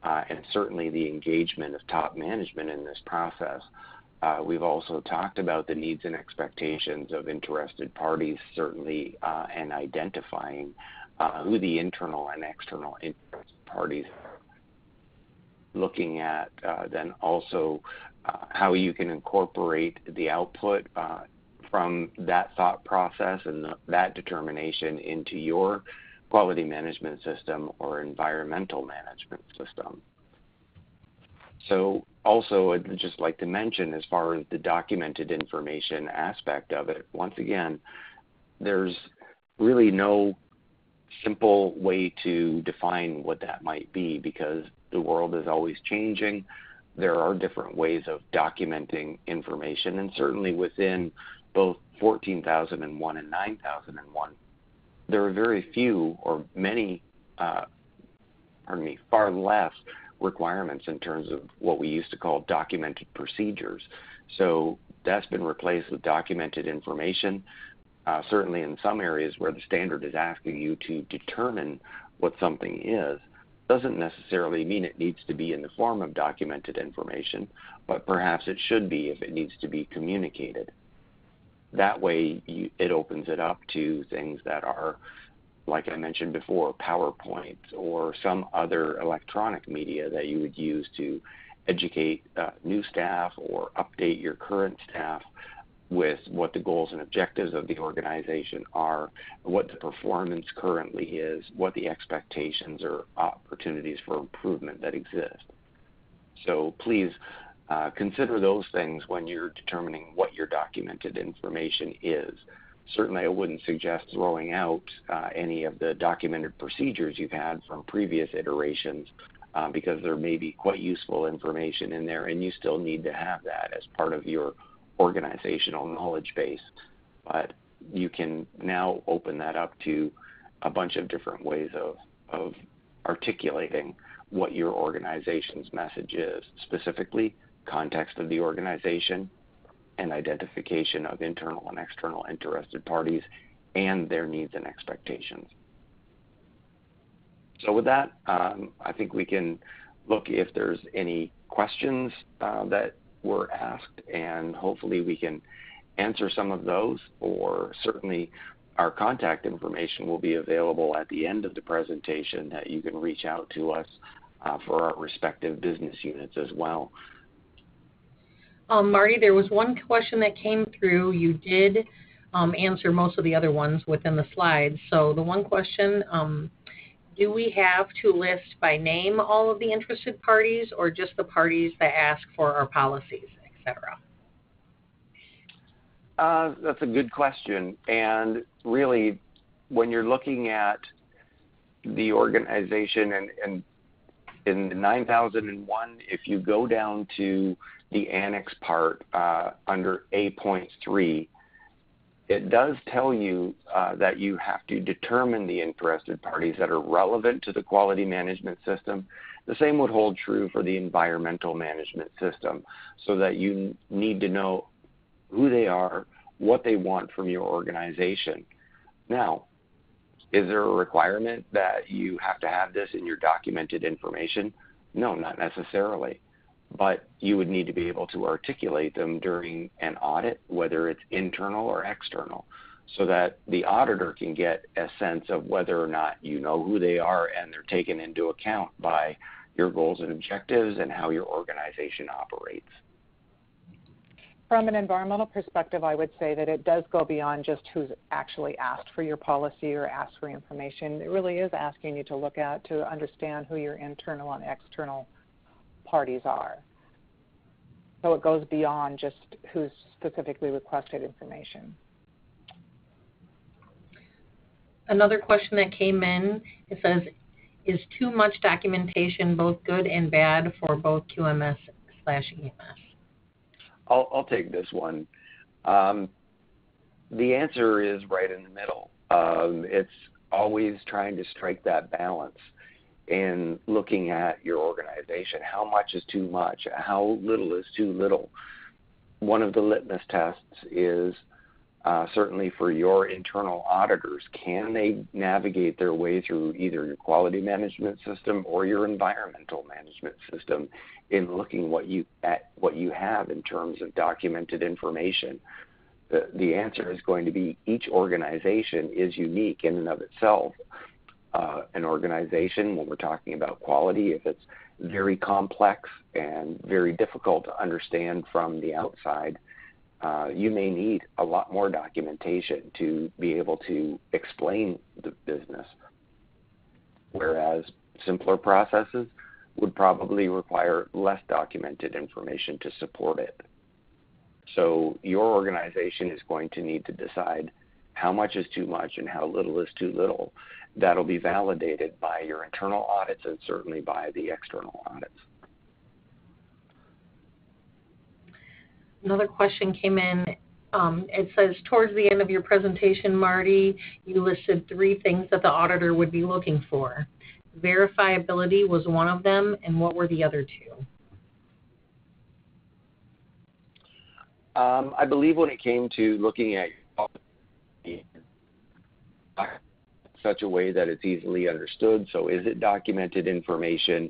and certainly the engagement of top management in this process. We've also talked about the needs and expectations of interested parties, certainly, and identifying who the internal and external interested parties are. Looking at then also how you can incorporate the output from that thought process and that determination into your quality management system or environmental management system. So also, I'd just like to mention, as far as the documented information aspect of it, once again, there's really no simple way to define what that might be, because the world is always changing. There are different ways of documenting information, and certainly within both 14,001 and 9,001, there are very few or many, far less requirements in terms of what we used to call documented procedures. So that's been replaced with documented information. Certainly in some areas where the standard is asking you to determine what something is, doesn't necessarily mean it needs to be in the form of documented information, but perhaps it should be if it needs to be communicated. That way it opens it up to things that are, like I mentioned before, PowerPoint or some other electronic media that you would use to educate new staff or update your current staff with what the goals and objectives of the organization are, what the performance currently is, what the expectations or opportunities for improvement that exist. So please consider those things when you're determining what your documented information is. Certainly I wouldn't suggest throwing out any of the documented procedures you've had from previous iterations, because there may be quite useful information in there, and you still need to have that as part of your organizational knowledge base. But you can now open that up to a bunch of different ways of articulating what your organization's message is, specifically context of the organization and identification of internal and external interested parties and their needs and expectations. So with that, I think we can look if there's any questions that were asked, and hopefully we can answer some of those, or certainly our contact information will be available at the end of the presentation that you can reach out to us for our respective business units as well. Marty, there was one question that came through. You did answer most of the other ones within the slides. So the one question, do we have to list by name all of the interested parties, or just the parties that ask for our policies, et cetera? That's a good question. And really, when you're looking at the organization and in the 9001, if you go down to the annex part under A.3, it does tell you that you have to determine the interested parties that are relevant to the quality management system. The same would hold true for the environmental management system, so that you need to know who they are, what they want from your organization. Now, is there a requirement that you have to have this in your documented information? No, not necessarily. But you would need to be able to articulate them during an audit, whether it's internal or external, so that the auditor can get a sense of whether or not you know who they are and they're taken into account by your goals and objectives and how your organization operates. From an environmental perspective, I would say that it does go beyond just who's actually asked for your policy or asked for information. It really is asking you to look at, to understand who your internal and external parties are. So it goes beyond just who's specifically requested information. Another question that came in, it says, is too much documentation both good and bad for both QMS NSF/EMS? I'll take this one. The answer is right in the middle. It's always trying to strike that balance in looking at your organization. How much is too much? How little is too little? One of the litmus tests is certainly for your internal auditors, can they navigate their way through either your quality management system or your environmental management system in looking at what you have in terms of documented information? The answer is going to be each organization is unique in and of itself. An organization, when we're talking about quality, if it's very complex and very difficult to understand from the outside, you may need a lot more documentation to be able to explain the business, whereas simpler processes would probably require less documented information to support it. So your organization is going to need to decide how much is too much and how little is too little. That'll be validated by your internal audits and certainly by the external audits. Another question came in. It says, towards the end of your presentation, Marty, you listed 3 things that the auditor would be looking for. Verifiability was one of them, and what were the other 2? I believe when it came to looking at such a way that it's easily understood, so is it documented information?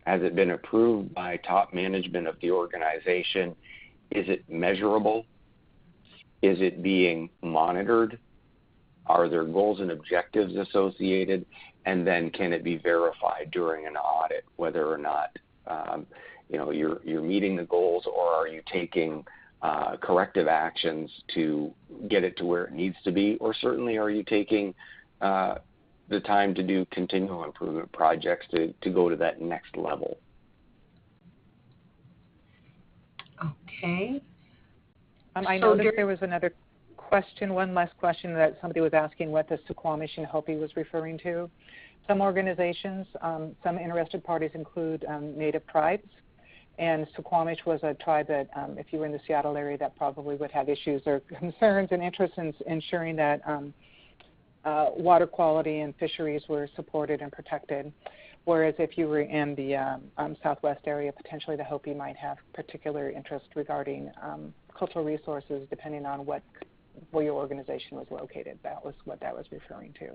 Has it been approved by top management of the organization? Is it measurable? Is it being monitored? Are there goals and objectives associated? And then can it be verified during an audit, whether or not you're meeting the goals, or are you taking corrective actions to get it to where it needs to be, or certainly are you taking the time to do continual improvement projects to go to that next level? Okay. I noticed there was another question, one last question that somebody was asking what the Suquamish and Hopi was referring to. Some organizations, some interested parties include Native tribes, and Suquamish was a tribe that, if you were in the Seattle area, that probably would have issues or concerns and interests in ensuring that water quality and fisheries were supported and protected. Whereas if you were in the Southwest area, potentially the Hopi might have particular interest regarding cultural resources, depending on where your organization was located. That was what that was referring to.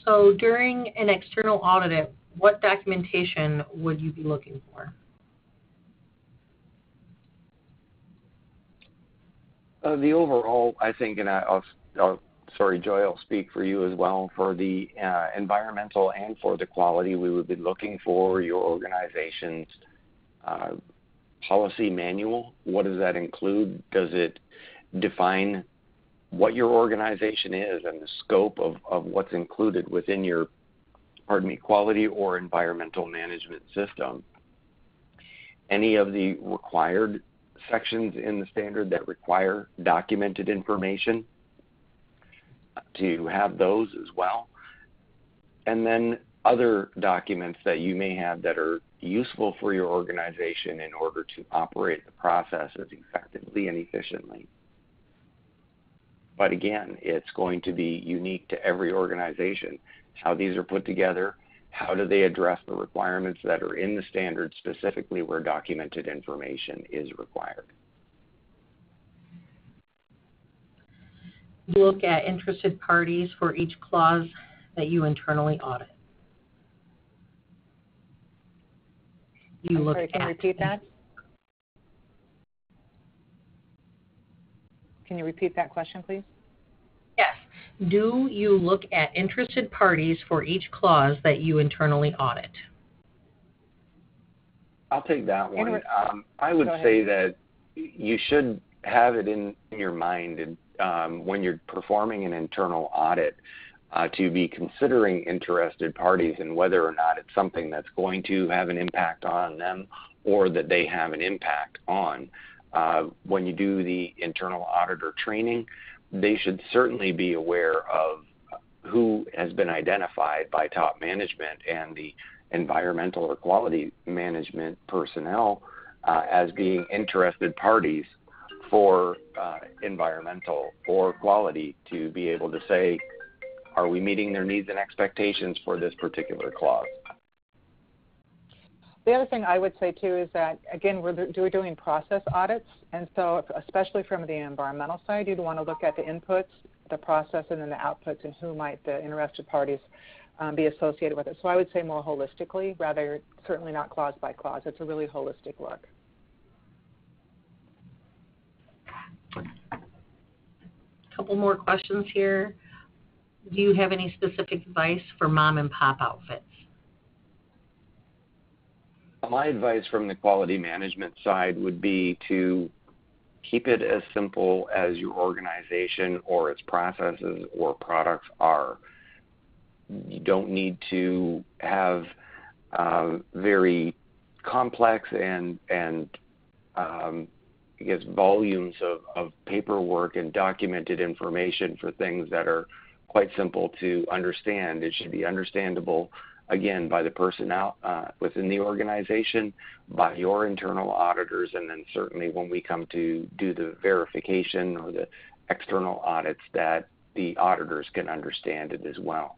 So during an external audit, what documentation would you be looking for? The overall, I think, and sorry, Joy, I'll speak for you as well. For the environmental and for the quality, we would be looking for your organization's policy manual. What does that include? Does it define what your organization is and the scope of what's included within your, quality or environmental management system? Any of the required sections in the standard that require documented information, to have those as well. And then other documents that you may have that are useful for your organization in order to operate the processes effectively and efficiently. But again, it's going to be unique to every organization, how these are put together, how do they address the requirements that are in the standard, specifically where documented information is required. You look at interested parties for each clause that you internally audit. You look sorry, can you repeat that? Can you repeat that question, please? Yes. Do you look at interested parties for each clause that you internally audit? I'll take that one. I would say that you should have it in your mind when you're performing an internal audit to be considering interested parties and whether or not it's something that's going to have an impact on them or that they have an impact on. When you do the internal auditor training, they should certainly be aware of who has been identified by top management and the environmental or quality management personnel as being interested parties for environmental or quality to be able to say, are we meeting their needs and expectations for this particular clause? The other thing I would say too is that, again, we're doing process audits, and so especially from the environmental side, you'd want to look at the inputs, the process, and then the outputs, and who might the interested parties be associated with it. So I would say more holistically, rather certainly not clause by clause. It's a really holistic look. A couple more questions here. Do you have any specific advice for mom and pop outfits? My advice from the quality management side would be to keep it as simple as your organization or its processes or products are. You don't need to have very complex and I guess volumes of paperwork and documented information for things that are quite simple to understand. It should be understandable, again, by the personnel within the organization, by your internal auditors, and then certainly when we come to do the verification or the external audits, that the auditors can understand it as well.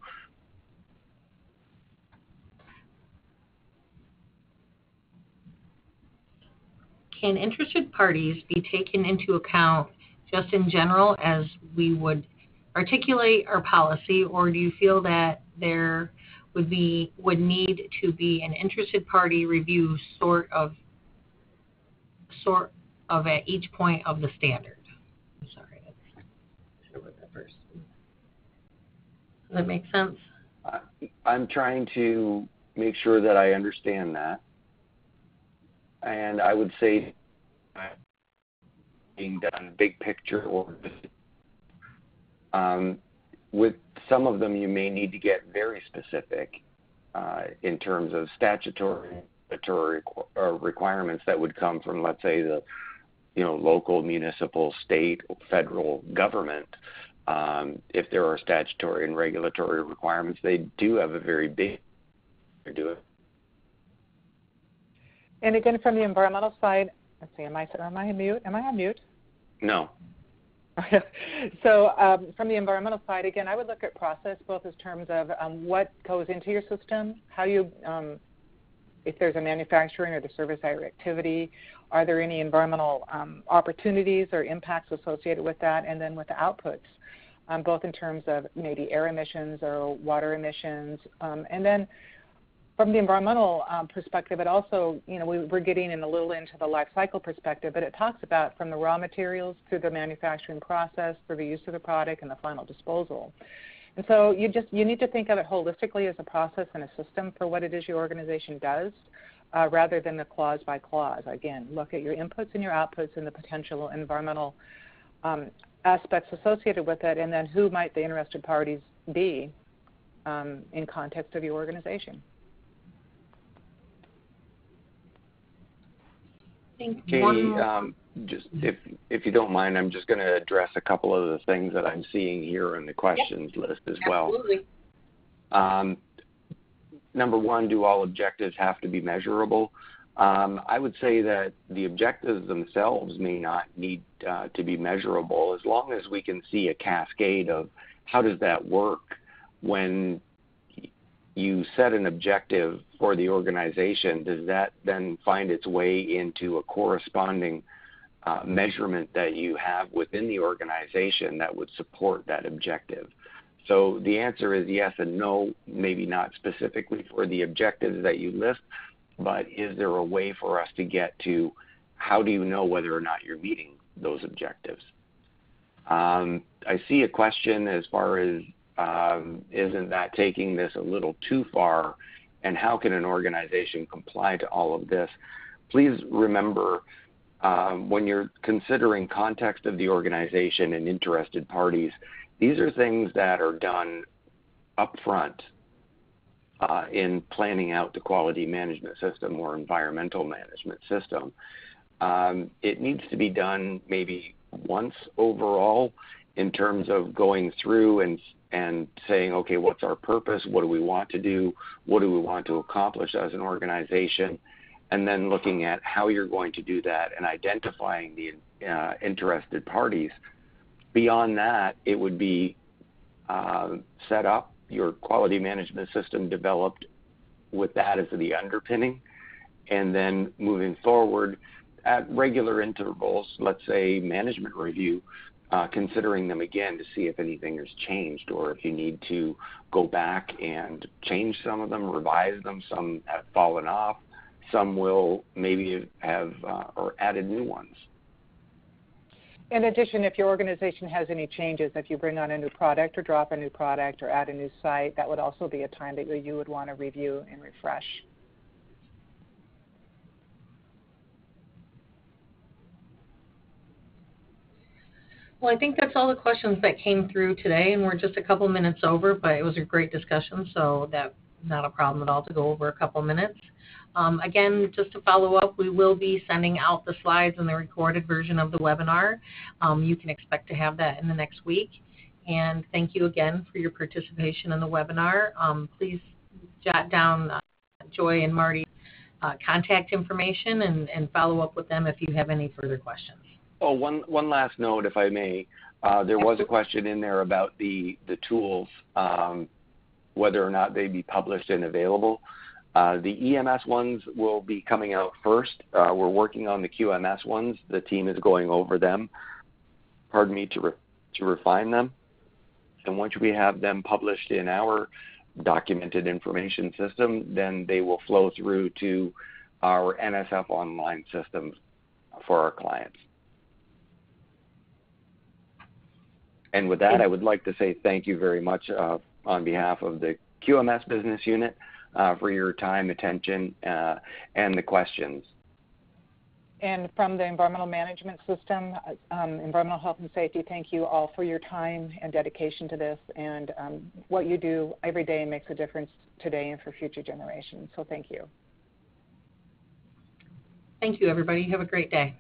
Can interested parties be taken into account just in general as we would articulate our policy, or do you feel that there would need to be an interested party review sort of at each point of the standard? I'm sorry, I wrote that first. Does that make sense? I'm trying to make sure that I understand that. And I would say being done big picture, or with some of them you may need to get very specific in terms of statutory requirements that would come from, let's say, the local, municipal, state, federal government. If there are statutory and regulatory requirements, they do have a very big to do it. And again, from the environmental side, let's see, am I on mute? Am I on mute? No. So from the environmental side, again, I would look at process both in terms of what goes into your system, how you, if there's a manufacturing or the service side activity, are there any environmental opportunities or impacts associated with that, and then with the outputs, both in terms of maybe air emissions or water emissions, and then from the environmental perspective, it also, we're getting in a little into the life cycle perspective, but it talks about from the raw materials through the manufacturing process, through the use of the product, and the final disposal. And so you need to think of it holistically as a process and a system for what it is your organization does, rather than the clause by clause. Again, look at your inputs and your outputs and the potential environmental aspects associated with it, and then who might the interested parties be in context of your organization. Katie, just if you don't mind, I'm just going to address a couple of the things that I'm seeing here in the questions list as well. Absolutely. Number one, do all objectives have to be measurable? I would say that the objectives themselves may not need to be measurable, as long as we can see a cascade of how does that work when you set an objective for the organization. Does that then find its way into a corresponding measurement that you have within the organization that would support that objective? So the answer is yes and no, maybe not specifically for the objectives that you list, but is there a way for us to get to how do you know whether or not you're meeting those objectives? I see a question as far as isn't that taking this a little too far, and how can an organization comply to all of this? Please remember, when you're considering context of the organization and interested parties, these are things that are done up front in planning out the quality management system or environmental management system. It needs to be done maybe once overall in terms of going through and saying, okay, what's our purpose? What do we want to do? What do we want to accomplish as an organization? And then looking at how you're going to do that and identifying the interested parties. Beyond that, it would be set up, your quality management system developed with that as the underpinning, and then moving forward at regular intervals, let's say management review, considering them again to see if anything has changed or if you need to go back and change some of them, revise them. Some have fallen off. Some will maybe have or added new ones. In addition, if your organization has any changes, if you bring on a new product or drop a new product or add a new site, that would also be a time that you would want to review and refresh. Well, I think that's all the questions that came through today, and we're just a couple minutes over, but it was a great discussion, so that's not a problem at all to go over a couple minutes. Again, just to follow up, we will be sending out the slides and the recorded version of the webinar. You can expect to have that in the next week. And thank you again for your participation in the webinar. Please jot down Joy and Marty's contact information and follow up with them if you have any further questions. Oh, one last note, if I may. There was a question in there about the tools, whether or not they'd be published and available. The EMS ones will be coming out first. We're working on the QMS ones. The team is going over them, to refine them. And once we have them published in our documented information system, then they will flow through to our NSF online systems for our clients. And with that, I would like to say thank you very much on behalf of the QMS business unit for your time, attention, and the questions. And from the environmental management system, environmental health and safety, thank you all for your time and dedication to this. And what you do every day makes a difference today and for future generations. So thank you. Thank you, everybody. Have a great day.